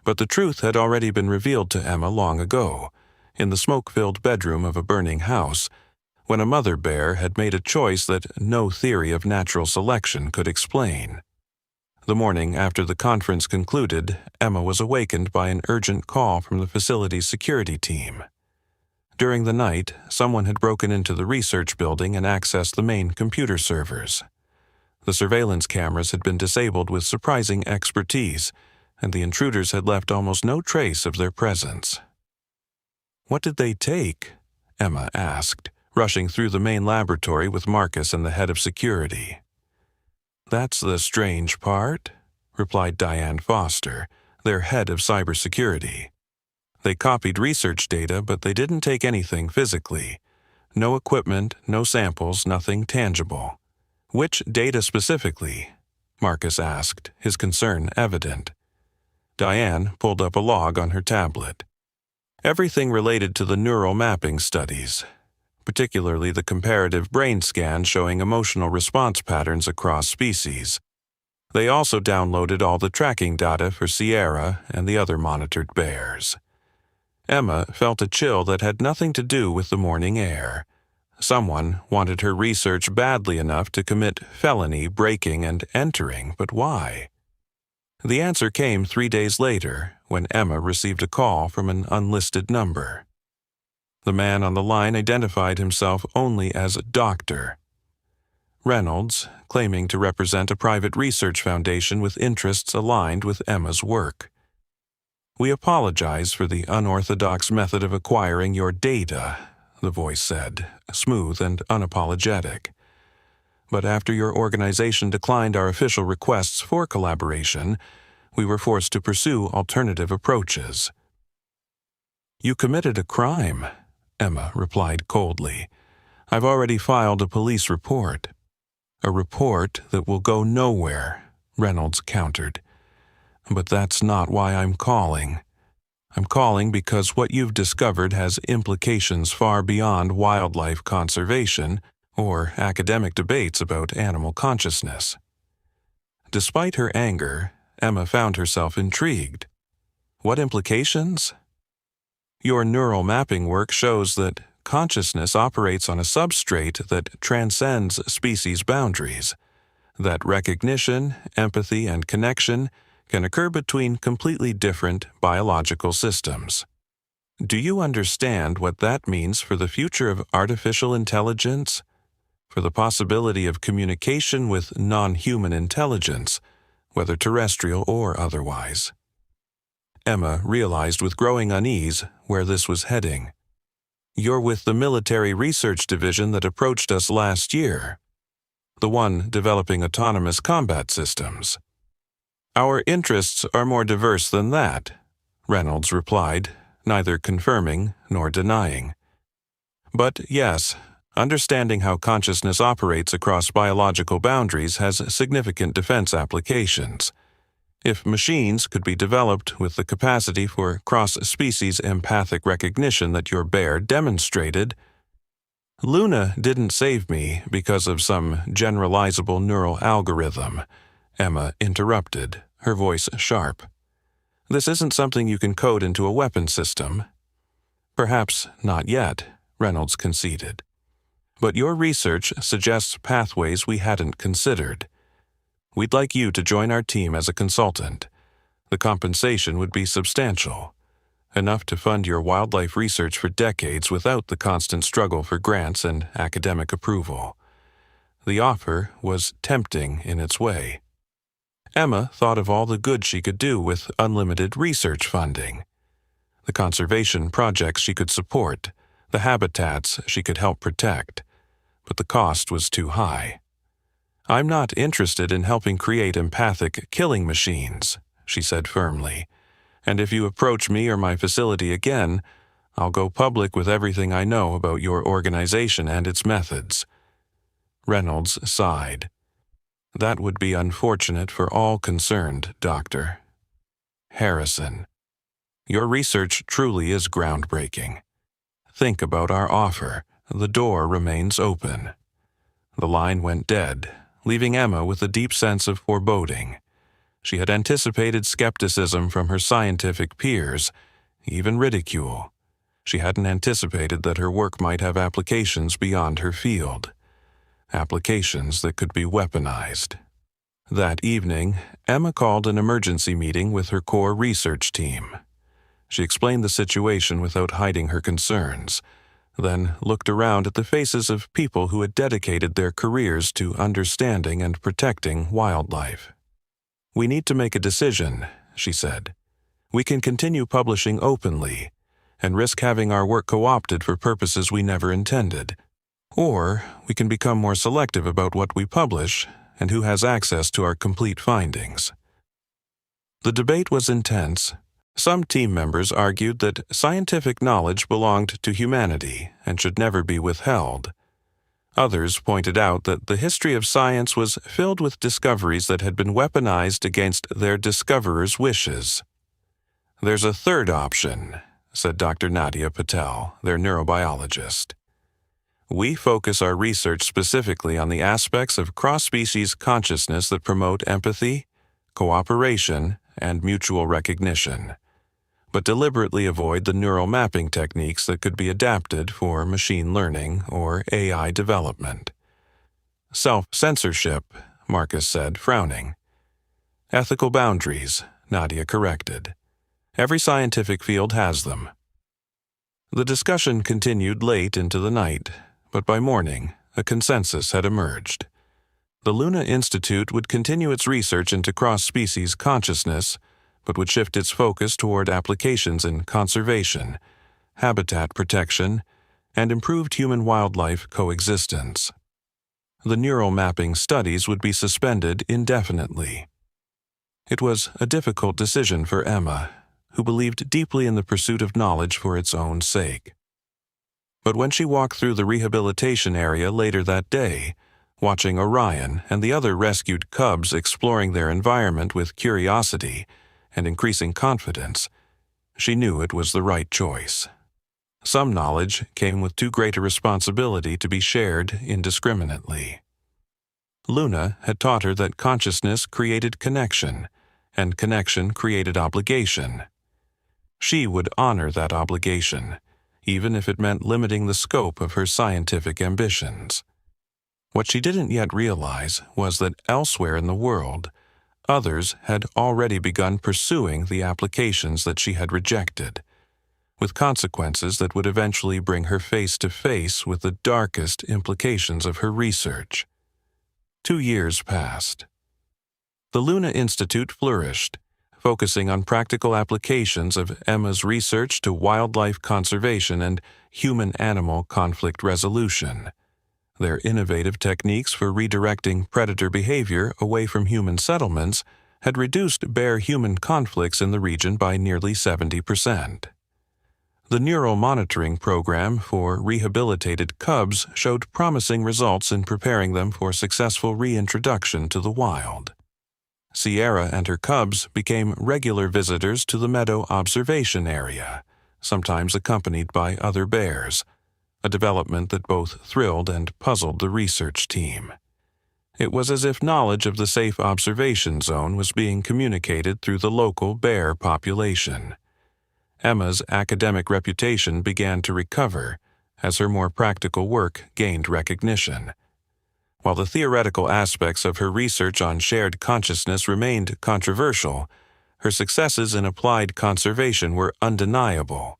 But the truth had already been revealed to Emma long ago, in the smoke-filled bedroom of a burning house, when a mother bear had made a choice that no theory of natural selection could explain. The morning after the conference concluded, Emma was awakened by an urgent call from the facility's security team. During the night, someone had broken into the research building and accessed the main computer servers. The surveillance cameras had been disabled with surprising expertise, and the intruders had left almost no trace of their presence. "What did they take?" Emma asked, rushing through the main laboratory with Marcus and the head of security. "That's the strange part," replied Diane Foster, their head of cybersecurity. "They copied research data, but they didn't take anything physically. No equipment, no samples, nothing tangible." "Which data specifically?" Marcus asked, his concern evident. Diane pulled up a log on her tablet. "Everything related to the neural mapping studies, particularly the comparative brain scan showing emotional response patterns across species. They also downloaded all the tracking data for Sierra and the other monitored bears." Emma felt a chill that had nothing to do with the morning air. Someone wanted her research badly enough to commit felony breaking and entering, but why? The answer came 3 days later, when Emma received a call from an unlisted number. The man on the line identified himself only as Dr. Reynolds, claiming to represent a private research foundation with interests aligned with Emma's work. "We apologize for the unorthodox method of acquiring your data," the voice said, smooth and unapologetic. "But after your organization declined our official requests for collaboration, we were forced to pursue alternative approaches." "You committed a crime," Emma replied coldly. "I've already filed a police report." "A report that will go nowhere," Reynolds countered. "But that's not why I'm calling. I'm calling because what you've discovered has implications far beyond wildlife conservation or academic debates about animal consciousness." Despite her anger, Emma found herself intrigued. "What implications?" "Your neural mapping work shows that consciousness operates on a substrate that transcends species boundaries, that recognition, empathy, and connection can occur between completely different biological systems. Do you understand what that means for the future of artificial intelligence? For the possibility of communication with non-human intelligence, whether terrestrial or otherwise?" Emma realized with growing unease where this was heading. "You're with the military research division that approached us last year, the one developing autonomous combat systems." "Our interests are more diverse than that," Reynolds replied, neither confirming nor denying. "But yes, understanding how consciousness operates across biological boundaries has significant defense applications. If machines could be developed with the capacity for cross-species empathic recognition that your bear demonstrated—" "Luna didn't save me because of some generalizable neural algorithm," Emma interrupted, her voice sharp. This isn't something you can code into a weapon system. Perhaps not yet, Reynolds conceded. But your research suggests pathways we hadn't considered. We'd like you to join our team as a consultant. The compensation would be substantial, enough to fund your wildlife research for decades without the constant struggle for grants and academic approval. The offer was tempting in its way. Emma thought of all the good she could do with unlimited research funding. The conservation projects she could support, the habitats she could help protect, but the cost was too high. I'm not interested in helping create empathic killing machines, she said firmly, and if you approach me or my facility again, I'll go public with everything I know about your organization and its methods. Reynolds sighed. That would be unfortunate for all concerned, Doctor. Harrison, your research truly is groundbreaking. Think about our offer. The door remains open. The line went dead, leaving Emma with a deep sense of foreboding. She had anticipated skepticism from her scientific peers, even ridicule. She hadn't anticipated that her work might have applications beyond her field. Applications that could be weaponized. That evening, Emma called an emergency meeting with her core research team. She explained the situation without hiding her concerns, then looked around at the faces of people who had dedicated their careers to understanding and protecting wildlife. We need to make a decision, she said. We can continue publishing openly and risk having our work co-opted for purposes we never intended. Or we can become more selective about what we publish and who has access to our complete findings. The debate was intense. Some team members argued that scientific knowledge belonged to humanity and should never be withheld. Others pointed out that the history of science was filled with discoveries that had been weaponized against their discoverers' wishes. There's a third option, said Dr. Nadia Patel, their neurobiologist. We focus our research specifically on the aspects of cross-species consciousness that promote empathy, cooperation, and mutual recognition, but deliberately avoid the neural mapping techniques that could be adapted for machine learning or AI development. Self-censorship, Marcus said, frowning. Ethical boundaries, Nadia corrected. Every scientific field has them. The discussion continued late into the night, but by morning, a consensus had emerged. The Luna Institute would continue its research into cross-species consciousness, but would shift its focus toward applications in conservation, habitat protection, and improved human-wildlife coexistence. The neural mapping studies would be suspended indefinitely. It was a difficult decision for Emma, who believed deeply in the pursuit of knowledge for its own sake. But when she walked through the rehabilitation area later that day, watching Orion and the other rescued cubs exploring their environment with curiosity and increasing confidence, she knew it was the right choice. Some knowledge came with too great a responsibility to be shared indiscriminately. Luna had taught her that consciousness created connection, and connection created obligation. She would honor that obligation, even if it meant limiting the scope of her scientific ambitions. What she didn't yet realize was that elsewhere in the world, others had already begun pursuing the applications that she had rejected, with consequences that would eventually bring her face to face with the darkest implications of her research. 2 years passed. The Luna Institute flourished, focusing on practical applications of Emma's research to wildlife conservation and human-animal conflict resolution. Their innovative techniques for redirecting predator behavior away from human settlements had reduced bear-human conflicts in the region by nearly 70%. The neural monitoring program for rehabilitated cubs showed promising results in preparing them for successful reintroduction to the wild. Sierra and her cubs became regular visitors to the meadow observation area, sometimes accompanied by other bears, a development that both thrilled and puzzled the research team. It was as if knowledge of the safe observation zone was being communicated through the local bear population. Emma's academic reputation began to recover as her more practical work gained recognition. While the theoretical aspects of her research on shared consciousness remained controversial, her successes in applied conservation were undeniable.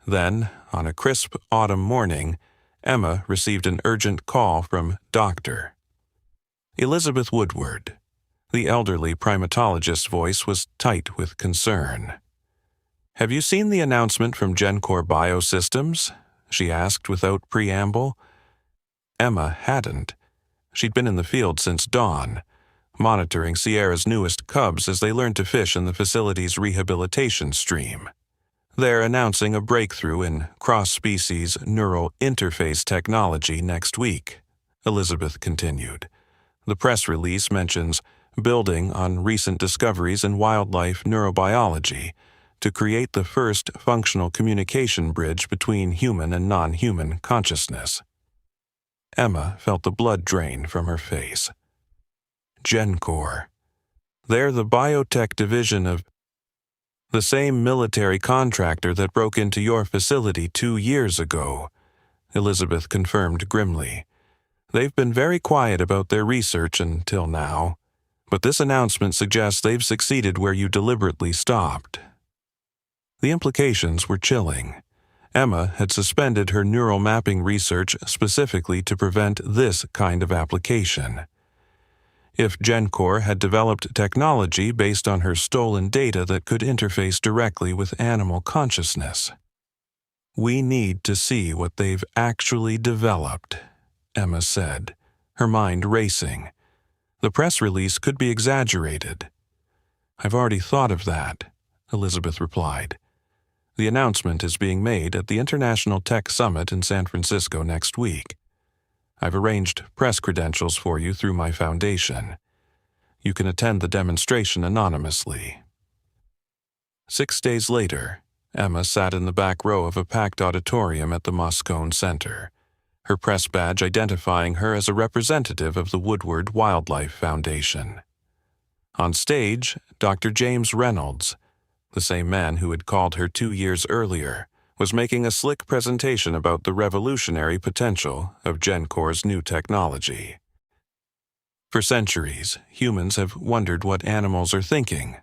Then, on a crisp autumn morning, Emma received an urgent call from Dr. Elizabeth Woodward. The elderly primatologist's voice was tight with concern. "Have you seen the announcement from GenCore Biosystems?" she asked without preamble. Emma hadn't. She'd been in the field since dawn, monitoring Sierra's newest cubs as they learned to fish in the facility's rehabilitation stream. They're announcing a breakthrough in cross-species neural interface technology next week, Elizabeth continued. The press release mentions building on recent discoveries in wildlife neurobiology to create the first functional communication bridge between human and non-human consciousness. Emma felt the blood drain from her face. GenCore. They're the biotech division of the same military contractor that broke into your facility 2 years ago, Elizabeth confirmed grimly. They've been very quiet about their research until now, but this announcement suggests they've succeeded where you deliberately stopped. The implications were chilling. Emma had suspended her neural mapping research specifically to prevent this kind of application. If GenCore had developed technology based on her stolen data that could interface directly with animal consciousness. "We need to see what they've actually developed," Emma said, her mind racing. The press release could be exaggerated. "I've already thought of that," Elizabeth replied. "The announcement is being made at the International Tech Summit in San Francisco next week. I've arranged press credentials for you through my foundation. You can attend the demonstration anonymously." 6 days later, Emma sat in the back row of a packed auditorium at the Moscone Center, her press badge identifying her as a representative of the Woodward Wildlife Foundation. On stage, Dr. James Reynolds, the same man who had called her 2 years earlier, was making a slick presentation about the revolutionary potential of GenCore's new technology. "For centuries, humans have wondered what animals are thinking,"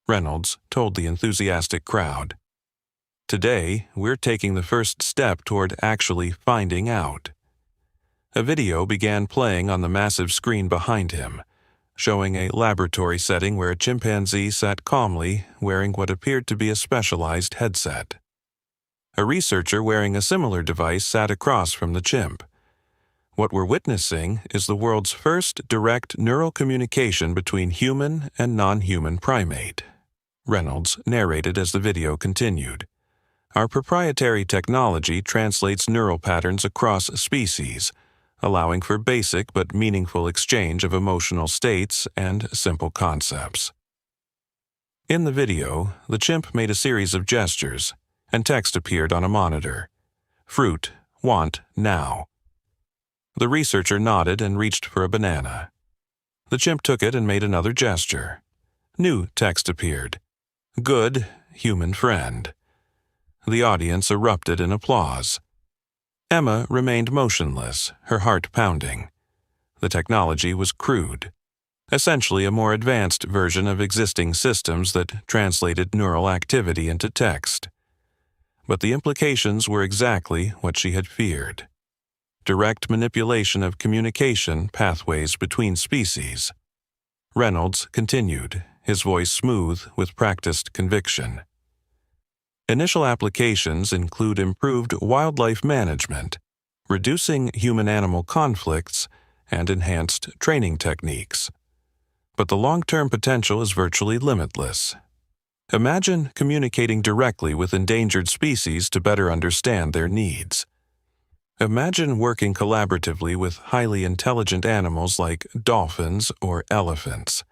Reynolds told the enthusiastic crowd. "Today, we're taking the first step toward actually finding out." A video began playing on the massive screen behind him, showing a laboratory setting where a chimpanzee sat calmly, wearing what appeared to be a specialized headset. A researcher wearing a similar device sat across from the chimp. "What we're witnessing is the world's first direct neural communication between human and non-human primate," Reynolds narrated as the video continued. "Our proprietary technology translates neural patterns across species, allowing for basic but meaningful exchange of emotional states and simple concepts." In the video, the chimp made a series of gestures, and text appeared on a monitor. "Fruit, want, now." The researcher nodded and reached for a banana. The chimp took it and made another gesture. New text appeared. "Good, human friend." The audience erupted in applause. Emma remained motionless, her heart pounding. The technology was crude, essentially a more advanced version of existing systems that translated neural activity into text. But the implications were exactly what she had feared. Direct manipulation of communication pathways between species. Reynolds continued, his voice smooth with practiced conviction. Initial applications include improved wildlife management, reducing human-animal conflicts, and enhanced training techniques. But the long-term potential is virtually limitless. Imagine communicating directly with endangered species to better understand their needs. Imagine working collaboratively with highly intelligent animals like dolphins or elephants.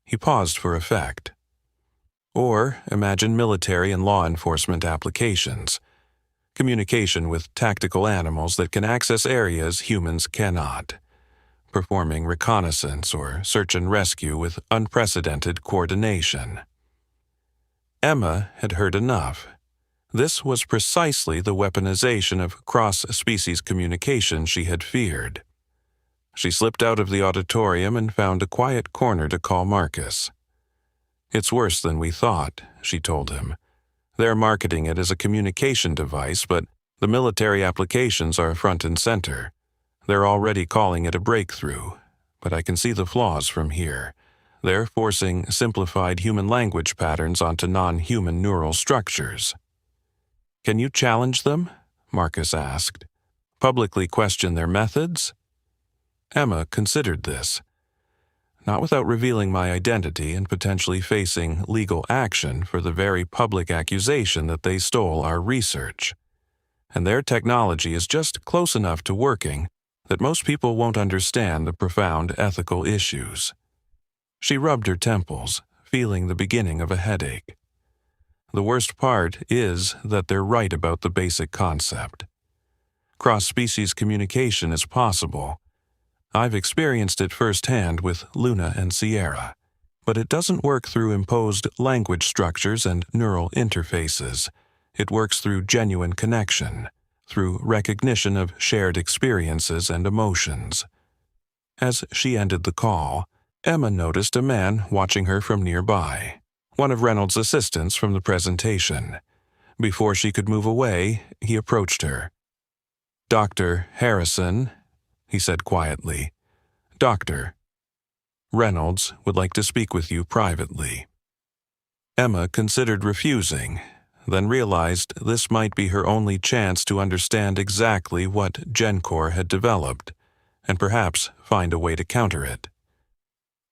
He paused for effect. Or imagine military and law enforcement applications. Communication with tactical animals that can access areas humans cannot. performing reconnaissance or search and rescue with unprecedented coordination. Emma had heard enough. This was precisely the weaponization of cross-species communication she had feared. She slipped out of the auditorium and found a quiet corner to call Marcus. "It's worse than we thought," she told him. "They're marketing it as a communication device, but the military applications are front and center. They're already calling it a breakthrough, but I can see the flaws from here. They're forcing simplified human language patterns onto non-human neural structures." "Can you challenge them?" Marcus asked. "Publicly question their methods?" Emma considered this. "Not without revealing my identity and potentially facing legal action for the very public accusation that they stole our research. And their technology is just close enough to working that most people won't understand the profound ethical issues." She rubbed her temples, feeling the beginning of a headache. "The worst part is that they're right about the basic concept. Cross-species communication is possible. I've experienced it firsthand with Luna and Sierra, but it doesn't work through imposed language structures and neural interfaces. It works through genuine connection, through recognition of shared experiences and emotions." As she ended the call, Emma noticed a man watching her from nearby, one of Reynolds' assistants from the presentation. Before she could move away, he approached her. "Dr. Harrison," he said quietly. "Doctor, Reynolds would like to speak with you privately." Emma considered refusing, then realized this might be her only chance to understand exactly what GenCore had developed, and perhaps find a way to counter it.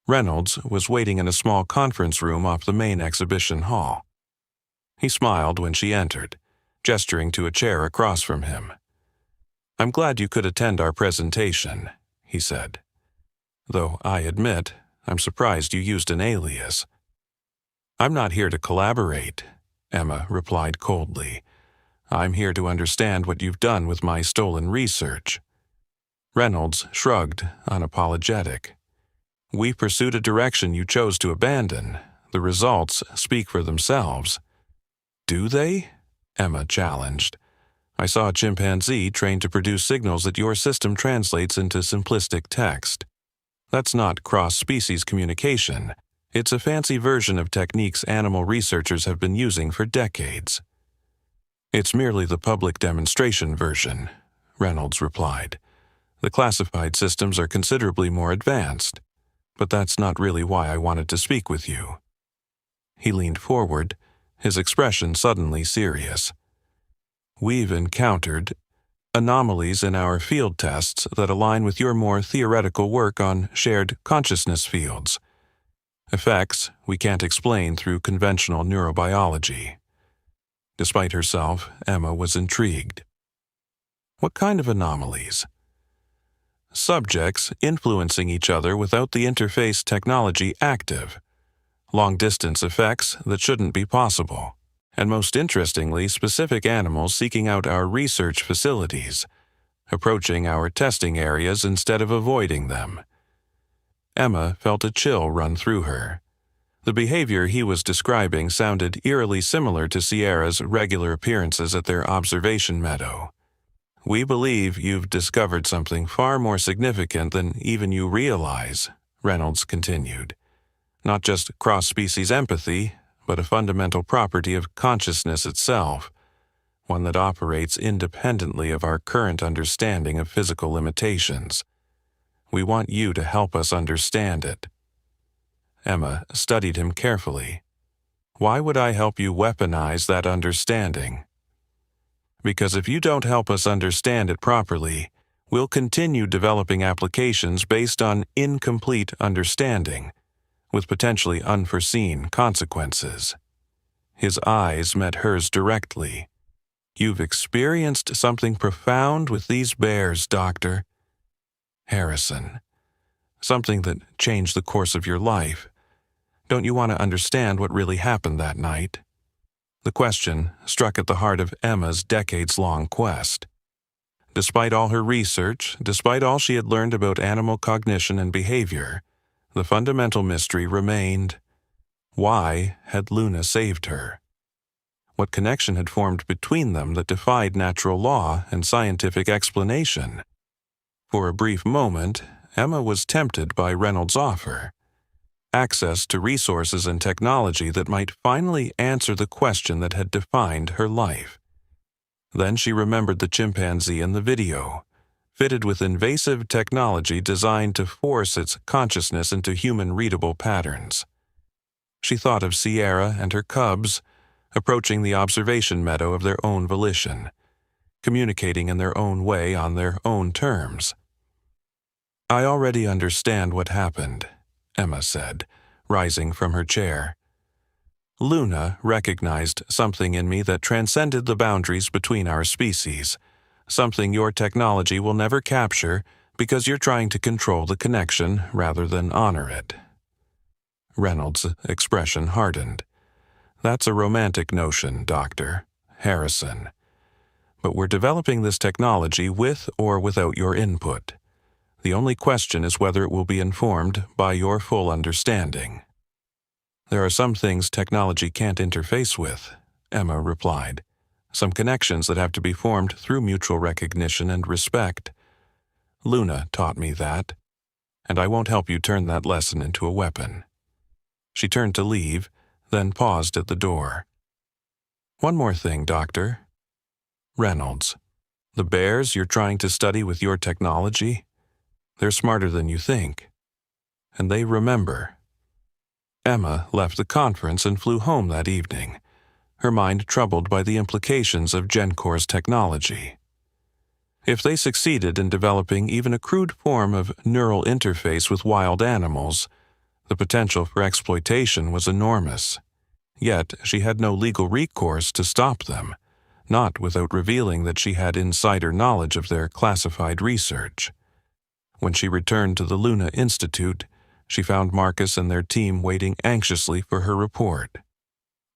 Reynolds was waiting in a small conference room off the main exhibition hall. He smiled when she entered, gesturing to a chair across from him. "I'm glad you could attend our presentation," he said. "Though I admit, I'm surprised you used an alias." "I'm not here to collaborate," Emma replied coldly. "I'm here to understand what you've done with my stolen research." Reynolds shrugged, unapologetic. "We pursued a direction you chose to abandon. The results speak for themselves." "Do they?" Emma challenged. "I saw a chimpanzee trained to produce signals that your system translates into simplistic text. That's not cross-species communication. It's a fancy version of techniques animal researchers have been using for decades." "It's merely the public demonstration version," Reynolds replied. "The classified systems are considerably more advanced. But that's not really why I wanted to speak with you." He leaned forward, his expression suddenly serious. "We've encountered anomalies in our field tests that align with your more theoretical work on shared consciousness fields. Effects we can't explain through conventional neurobiology." Despite herself, Emma was intrigued. "What kind of anomalies?" "Subjects influencing each other without the interface technology active. Long-distance effects that shouldn't be possible. And most interestingly, specific animals seeking out our research facilities, approaching our testing areas instead of avoiding them." Emma felt a chill run through her. The behavior he was describing sounded eerily similar to Sierra's regular appearances at their observation meadow. "We believe you've discovered something far more significant than even you realize," Reynolds continued. "Not just cross-species empathy, but a fundamental property of consciousness itself, one that operates independently of our current understanding of physical limitations. We want you to help us understand it." Emma studied him carefully. "Why would I help you weaponize that understanding?" "Because if you don't help us understand it properly, we'll continue developing applications based on incomplete understanding, with potentially unforeseen consequences." His eyes met hers directly. "You've experienced something profound with these bears, Doctor Harrison. Something that changed the course of your life. Don't you want to understand what really happened that night?" The question struck at the heart of Emma's decades-long quest. Despite all her research, despite all she had learned about animal cognition and behavior, the fundamental mystery remained: why had Luna saved her? What connection had formed between them that defied natural law and scientific explanation? For a brief moment, Emma was tempted by Reynolds' offer: access to resources and technology that might finally answer the question that had defined her life. Then she remembered the chimpanzee in the video, fitted with invasive technology designed to force its consciousness into human-readable patterns. She thought of Sierra and her cubs, approaching the observation meadow of their own volition, communicating in their own way on their own terms. "I already understand what happened," Emma said, rising from her chair. "Luna recognized something in me that transcended the boundaries between our species, something your technology will never capture because you're trying to control the connection rather than honor it." Reynolds' expression hardened. "That's a romantic notion, Dr. Harrison. But we're developing this technology with or without your input. The only question is whether it will be informed by your full understanding." "There are some things technology can't interface with," Emma replied. "Some connections that have to be formed through mutual recognition and respect. Luna taught me that, and I won't help you turn that lesson into a weapon." She turned to leave, then paused at the door. "One more thing, Doctor." "Reynolds, the bears you're trying to study with your technology, they're smarter than you think. And they remember." Emma left the conference and flew home that evening, her mind troubled by the implications of GenCore's technology. If they succeeded in developing even a crude form of neural interface with wild animals, the potential for exploitation was enormous. Yet she had no legal recourse to stop them, not without revealing that she had insider knowledge of their classified research. When she returned to the Luna Institute, she found Marcus and their team waiting anxiously for her report.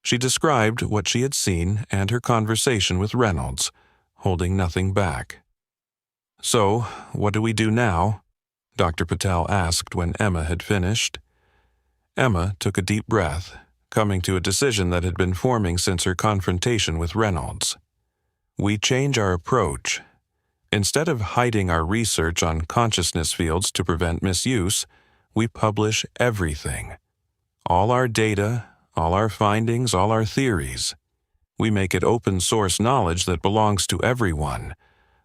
She described what she had seen and her conversation with Reynolds, holding nothing back. "So, what do we do now?" Dr. Patel asked when Emma had finished. Emma took a deep breath, coming to a decision that had been forming since her confrontation with Reynolds. "We change our approach. Instead of hiding our research on consciousness fields to prevent misuse, we publish everything. All our data, all our findings, all our theories. We make it open-source knowledge that belongs to everyone,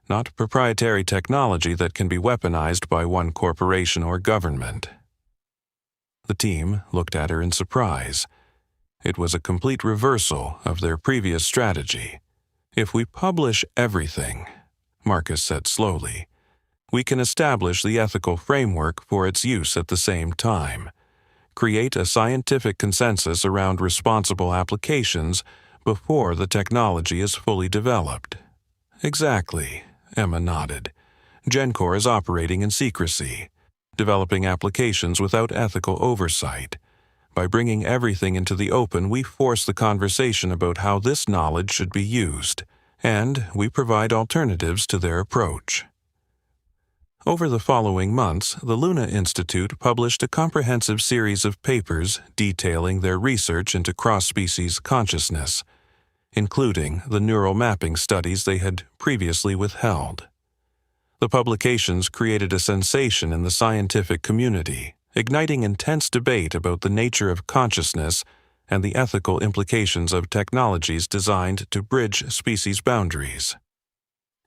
not proprietary technology that can be weaponized by one corporation or government." The team looked at her in surprise. It was a complete reversal of their previous strategy. "If we publish everything," Marcus said slowly, "we can establish the ethical framework for its use at the same time, create a scientific consensus around responsible applications before the technology is fully developed." "Exactly," Emma nodded. "GenCore is operating in secrecy, developing applications without ethical oversight. By bringing everything into the open, we force the conversation about how this knowledge should be used, and we provide alternatives to their approach." Over the following months, the Luna Institute published a comprehensive series of papers detailing their research into cross-species consciousness, including the neural mapping studies they had previously withheld. The publications created a sensation in the scientific community, igniting intense debate about the nature of consciousness and the ethical implications of technologies designed to bridge species boundaries.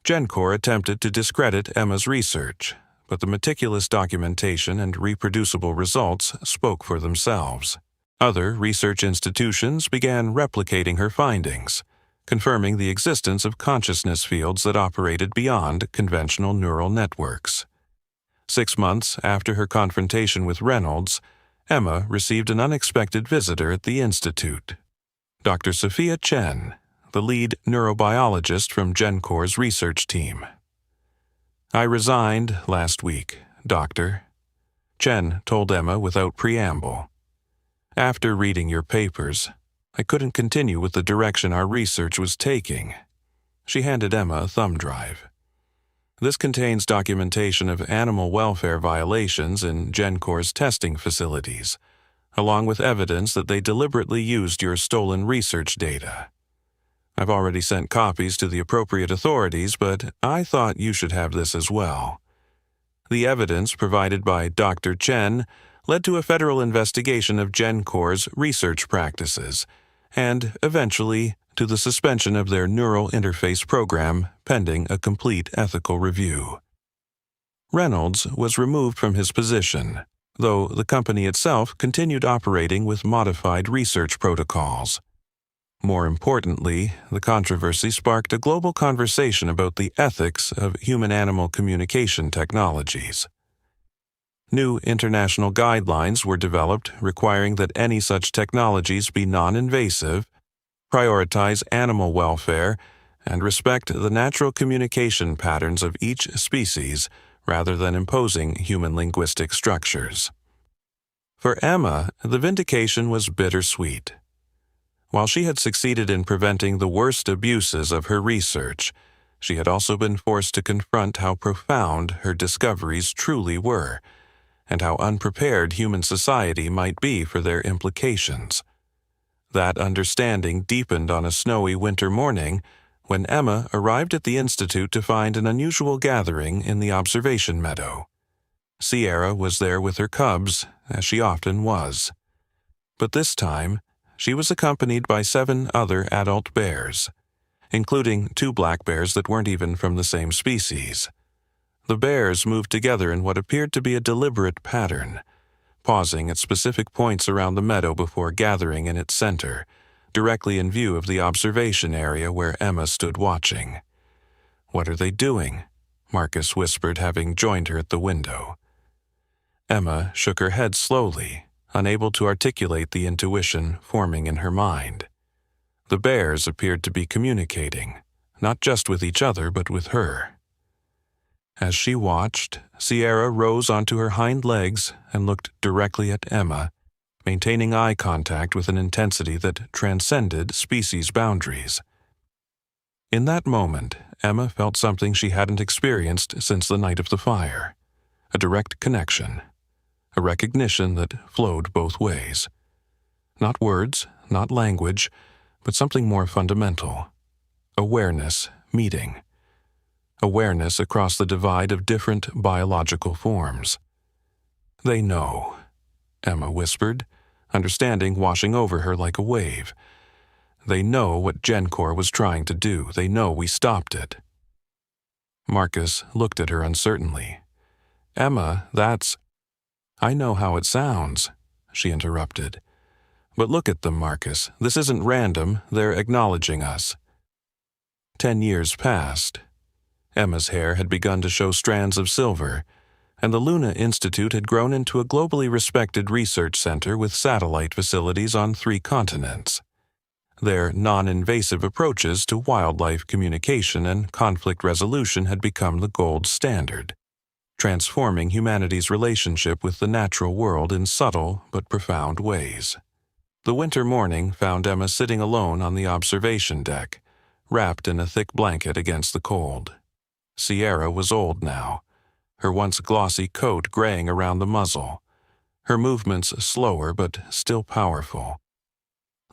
GenCore attempted to discredit Emma's research, but the meticulous documentation and reproducible results spoke for themselves. Other research institutions began replicating her findings, confirming the existence of consciousness fields that operated beyond conventional neural networks. 6 months after her confrontation with Reynolds, Emma received an unexpected visitor at the Institute. Dr. Sophia Chen, the lead neurobiologist from GenCore's research team. "I resigned last week, Doctor," Chen told Emma without preamble. "After reading your papers, I couldn't continue with the direction our research was taking." She handed Emma a thumb drive. This contains documentation of animal welfare violations in GenCore's testing facilities, along with evidence that they deliberately used your stolen research data. I've already sent copies to the appropriate authorities, but I thought you should have this as well. The evidence provided by Dr. Chen led to a federal investigation of GenCore's research practices, and eventually to the suspension of their neural interface program pending a complete ethical review. Reynolds was removed from his position, though the company itself continued operating with modified research protocols. More importantly, the controversy sparked a global conversation about the ethics of human-animal communication technologies. New international guidelines were developed requiring that any such technologies be non-invasive, prioritize animal welfare, and respect the natural communication patterns of each species rather than imposing human linguistic structures. For Emma, the vindication was bittersweet. While she had succeeded in preventing the worst abuses of her research, she had also been forced to confront how profound her discoveries truly were, and how unprepared human society might be for their implications. That understanding deepened on a snowy winter morning when Emma arrived at the Institute to find an unusual gathering in the observation meadow. Sierra was there with her cubs, as she often was. But this time, she was accompanied by 7 other adult bears, including 2 black bears that weren't even from the same species. The bears moved together in what appeared to be a deliberate pattern, pausing at specific points around the meadow before gathering in its center, directly in view of the observation area where Emma stood watching. "What are they doing?" Marcus whispered, having joined her at the window. Emma shook her head slowly, unable to articulate the intuition forming in her mind. The bears appeared to be communicating, not just with each other but with her. As she watched, Sierra rose onto her hind legs and looked directly at Emma, maintaining eye contact with an intensity that transcended species boundaries. In that moment, Emma felt something she hadn't experienced since the night of the fire, a direct connection. A recognition that flowed both ways. Not words, not language, but something more fundamental. Awareness meeting. Awareness across the divide of different biological forms. "They know," Emma whispered, understanding washing over her like a wave. "They know what GenCore was trying to do. They know we stopped it." Marcus looked at her uncertainly. "Emma, that's—" "I know how it sounds," she interrupted. "But look at them, Marcus. This isn't random. They're acknowledging us." 10 years passed. Emma's hair had begun to show strands of silver, and the Luna Institute had grown into a globally respected research center with satellite facilities on 3 continents. Their non-invasive approaches to wildlife communication and conflict resolution had become the gold standard, transforming humanity's relationship with the natural world in subtle but profound ways. The winter morning found Emma sitting alone on the observation deck, wrapped in a thick blanket against the cold. Sierra was old now, her once glossy coat graying around the muzzle, her movements slower but still powerful.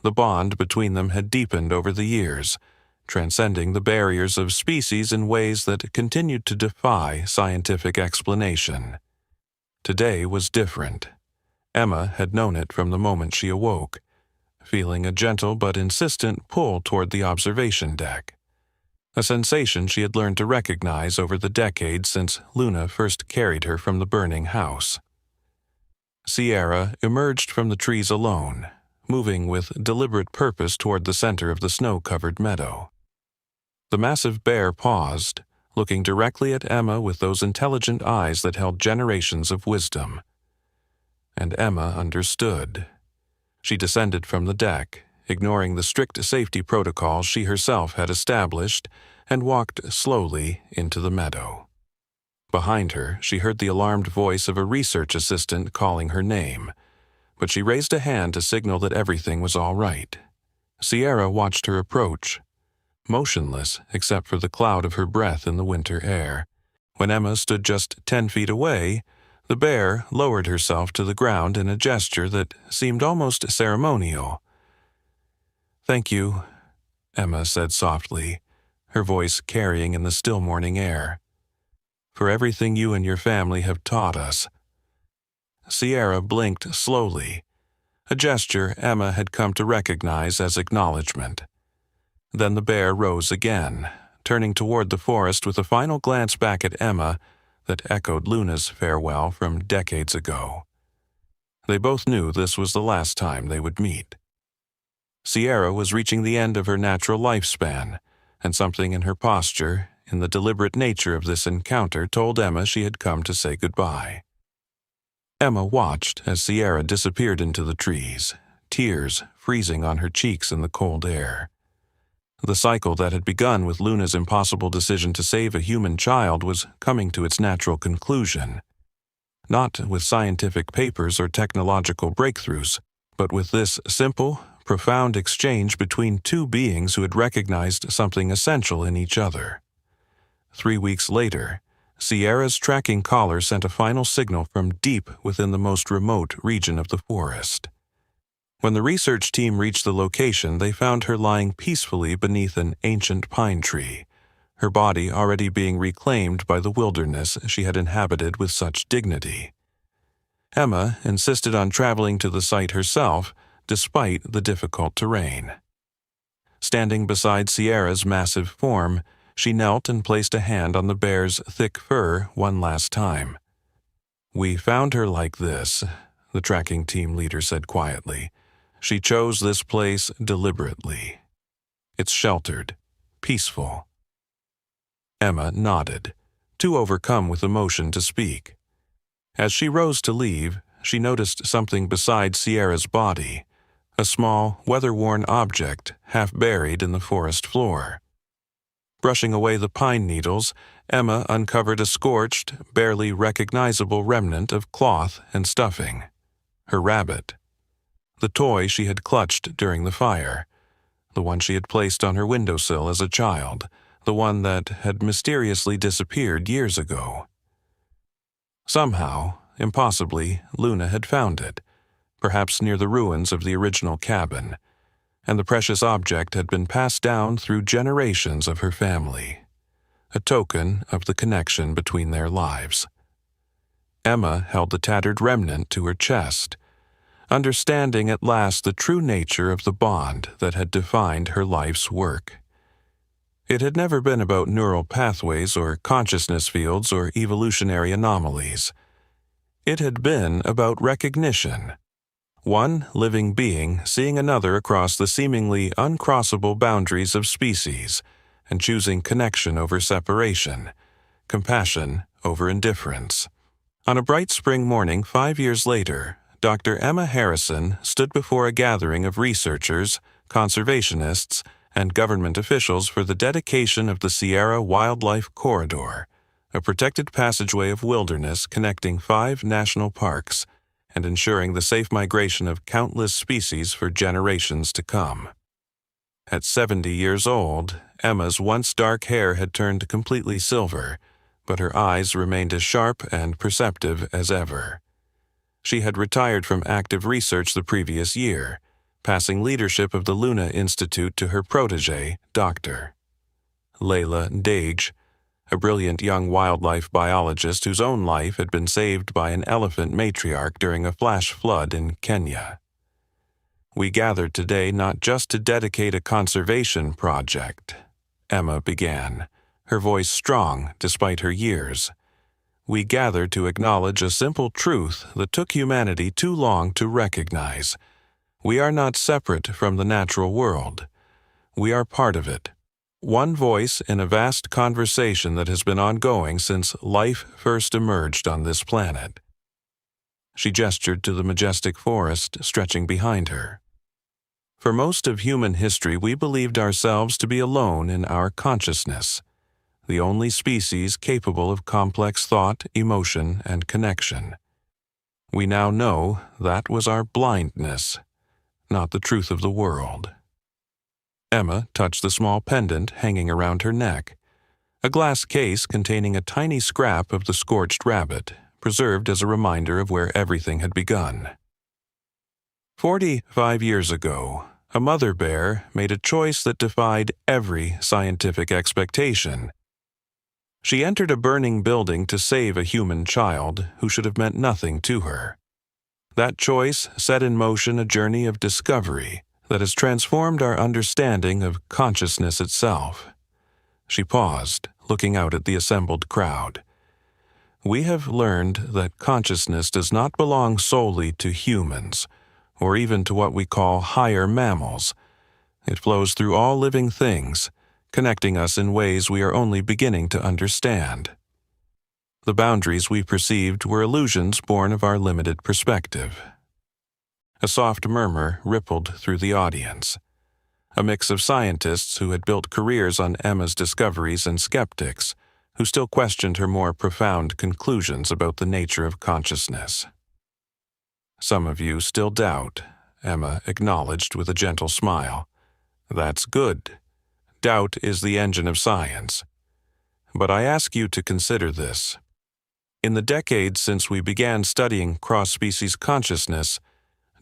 The bond between them had deepened over the years, transcending the barriers of species in ways that continued to defy scientific explanation. Today was different. Emma had known it from the moment she awoke, feeling a gentle but insistent pull toward the observation deck, a sensation she had learned to recognize over the decades since Luna first carried her from the burning house. Sierra emerged from the trees alone, moving with deliberate purpose toward the center of the snow-covered meadow. The massive bear paused, looking directly at Emma with those intelligent eyes that held generations of wisdom. And Emma understood. She descended from the deck, ignoring the strict safety protocols she herself had established, and walked slowly into the meadow. Behind her, she heard the alarmed voice of a research assistant calling her name, but she raised a hand to signal that everything was all right. Sierra watched her approach, motionless except for the cloud of her breath in the winter air, When Emma stood just 10 feet away, the bear lowered herself to the ground in a gesture that seemed almost ceremonial. "Thank you," Emma said softly, her voice carrying in the still morning air, "for everything you and your family have taught us." Sierra blinked slowly, a gesture Emma had come to recognize as acknowledgement. Then the bear rose again, turning toward the forest with a final glance back at Emma that echoed Luna's farewell from decades ago. They both knew this was the last time they would meet. Sierra was reaching the end of her natural lifespan, and something in her posture, in the deliberate nature of this encounter, told Emma she had come to say goodbye. Emma watched as Sierra disappeared into the trees, tears freezing on her cheeks in the cold air. The cycle that had begun with Luna's impossible decision to save a human child was coming to its natural conclusion. Not with scientific papers or technological breakthroughs, but with this simple, profound exchange between two beings who had recognized something essential in each other. 3 weeks later, Sierra's tracking collar sent a final signal from deep within the most remote region of the forest. When the research team reached the location, they found her lying peacefully beneath an ancient pine tree, her body already being reclaimed by the wilderness she had inhabited with such dignity. Emma insisted on traveling to the site herself, despite the difficult terrain. Standing beside Sierra's massive form, she knelt and placed a hand on the bear's thick fur one last time. "We found her like this," the tracking team leader said quietly. "She chose this place deliberately. It's sheltered, peaceful." Emma nodded, too overcome with emotion to speak. As she rose to leave, she noticed something beside Sierra's body, a small, weather-worn object half buried in the forest floor. Brushing away the pine needles, Emma uncovered a scorched, barely recognizable remnant of cloth and stuffing. Her rabbit. The toy she had clutched during the fire. The one she had placed on her windowsill as a child. The one that had mysteriously disappeared years ago. Somehow, impossibly, Luna had found it, perhaps near the ruins of the original cabin, and the precious object had been passed down through generations of her family, a token of the connection between their lives. Emma held the tattered remnant to her chest, understanding at last the true nature of the bond that had defined her life's work. It had never been about neural pathways or consciousness fields or evolutionary anomalies. It had been about recognition. One living being seeing another across the seemingly uncrossable boundaries of species and choosing connection over separation, compassion over indifference. On a bright spring morning 5 years later, Dr. Emma Harrison stood before a gathering of researchers, conservationists, and government officials for the dedication of the Sierra Wildlife Corridor, a protected passageway of wilderness connecting 5 national parks and ensuring the safe migration of countless species for generations to come. At 70 years old, Emma's once dark hair had turned completely silver, but her eyes remained as sharp and perceptive as ever. She had retired from active research the previous year, passing leadership of the Luna Institute to her protege, Dr. Layla Dage, a brilliant young wildlife biologist whose own life had been saved by an elephant matriarch during a flash flood in Kenya. "We gathered today not just to dedicate a conservation project," Emma began, her voice strong despite her years. "We gathered to acknowledge a simple truth that took humanity too long to recognize. We are not separate from the natural world. We are part of it. One voice in a vast conversation that has been ongoing since life first emerged on this planet." She gestured to the majestic forest stretching behind her. "For most of human history, we believed ourselves to be alone in our consciousness, the only species capable of complex thought, emotion, and connection. We now know that was our blindness, not the truth of the world." Emma touched the small pendant hanging around her neck, a glass case containing a tiny scrap of the scorched rabbit, preserved as a reminder of where everything had begun. 45 years ago, a mother bear made a choice that defied every scientific expectation. She entered a burning building to save a human child who should have meant nothing to her. That choice set in motion a journey of discovery that has transformed our understanding of consciousness itself. She paused, looking out at the assembled crowd. We have learned that consciousness does not belong solely to humans, or even to what we call higher mammals. It flows through all living things, connecting us in ways we are only beginning to understand. The boundaries we perceived were illusions born of our limited perspective. A soft murmur rippled through the audience. A mix of scientists who had built careers on Emma's discoveries and skeptics who still questioned her more profound conclusions about the nature of consciousness. Some of you still doubt, Emma acknowledged with a gentle smile. That's good. Doubt is the engine of science. But I ask you to consider this. In the decades since we began studying cross-species consciousness,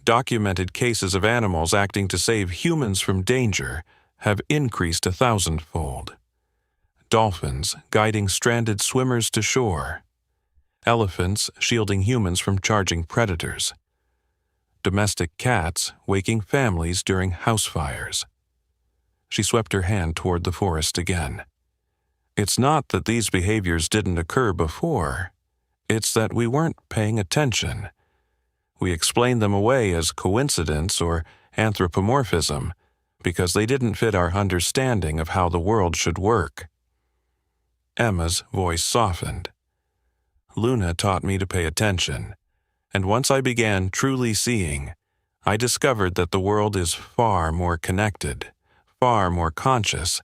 documented cases of animals acting to save humans from danger have increased 1,000-fold. Dolphins guiding stranded swimmers to shore. Elephants shielding humans from charging predators. Domestic cats waking families during house fires. She swept her hand toward the forest again. It's not that these behaviors didn't occur before. It's that we weren't paying attention. We explained them away as coincidence or anthropomorphism because they didn't fit our understanding of how the world should work. Emma's voice softened. Luna taught me to pay attention, and once I began truly seeing, I discovered that the world is far more connected, far more conscious,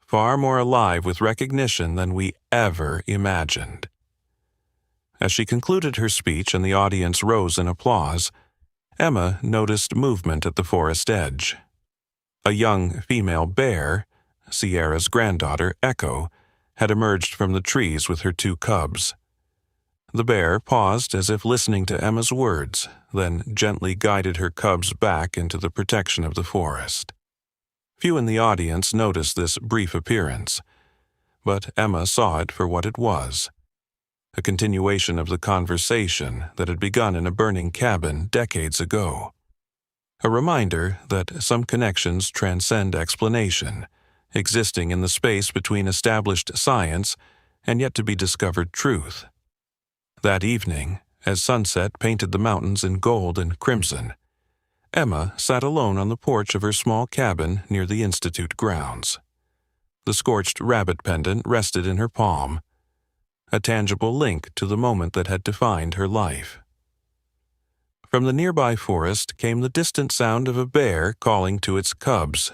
far more alive with recognition than we ever imagined. As she concluded her speech and the audience rose in applause, Emma noticed movement at the forest edge. A young female bear, Sierra's granddaughter, Echo, had emerged from the trees with her 2 cubs. The bear paused as if listening to Emma's words, then gently guided her cubs back into the protection of the forest. Few in the audience noticed this brief appearance, but Emma saw it for what it was. A continuation of the conversation that had begun in a burning cabin decades ago. A reminder that some connections transcend explanation, existing in the space between established science and yet to be discovered truth. That evening, as sunset painted the mountains in gold and crimson, Emma sat alone on the porch of her small cabin near the Institute grounds. The scorched rabbit pendant rested in her palm, a tangible link to the moment that had defined her life. From the nearby forest came the distant sound of a bear calling to its cubs,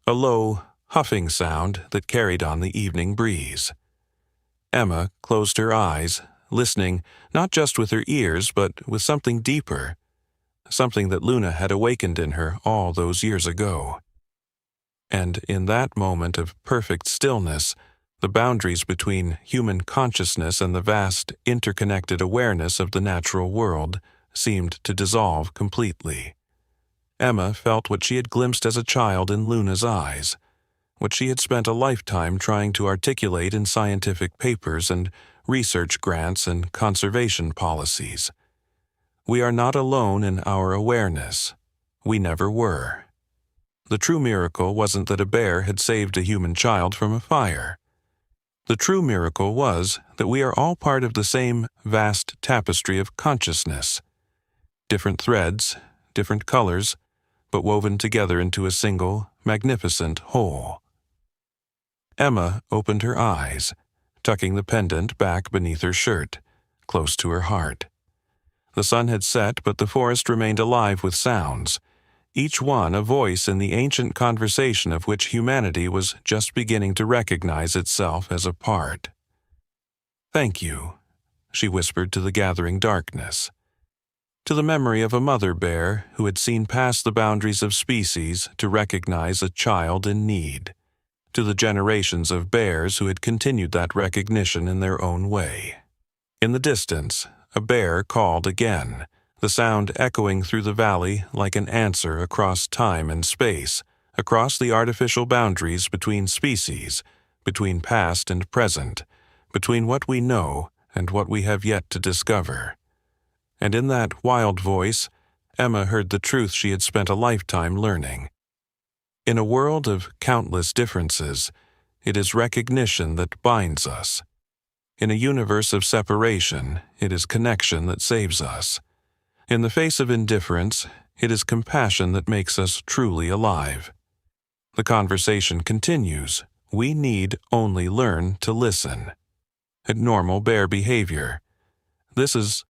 a low, huffing sound that carried on the evening breeze. Emma closed her eyes, listening not just with her ears but with something deeper, something that Luna had awakened in her all those years ago. And in that moment of perfect stillness, the boundaries between human consciousness and the vast, interconnected awareness of the natural world seemed to dissolve completely. Emma felt what she had glimpsed as a child in Luna's eyes, what she had spent a lifetime trying to articulate in scientific papers and research grants and conservation policies. We are not alone in our awareness. We never were. The true miracle wasn't that a bear had saved a human child from a fire. The true miracle was that we are all part of the same vast tapestry of consciousness. Different threads, different colors, but woven together into a single, magnificent whole. Emma opened her eyes, tucking the pendant back beneath her shirt, close to her heart. The sun had set, but the forest remained alive with sounds, each one a voice in the ancient conversation of which humanity was just beginning to recognize itself as a part. "Thank you," she whispered to the gathering darkness. To the memory of a mother bear who had seen past the boundaries of species to recognize a child in need. to the generations of bears who had continued that recognition in their own way. In the distance, a bear called again, the sound echoing through the valley like an answer across time and space, across the artificial boundaries between species, between past and present, between what we know and what we have yet to discover. And in that wild voice, Emma heard the truth she had spent a lifetime learning. In a world of countless differences, it is recognition that binds us. In a universe of separation, it is connection that saves us. In the face of indifference, it is compassion that makes us truly alive. The conversation continues. We need only learn to listen. At normal bear behavior. This is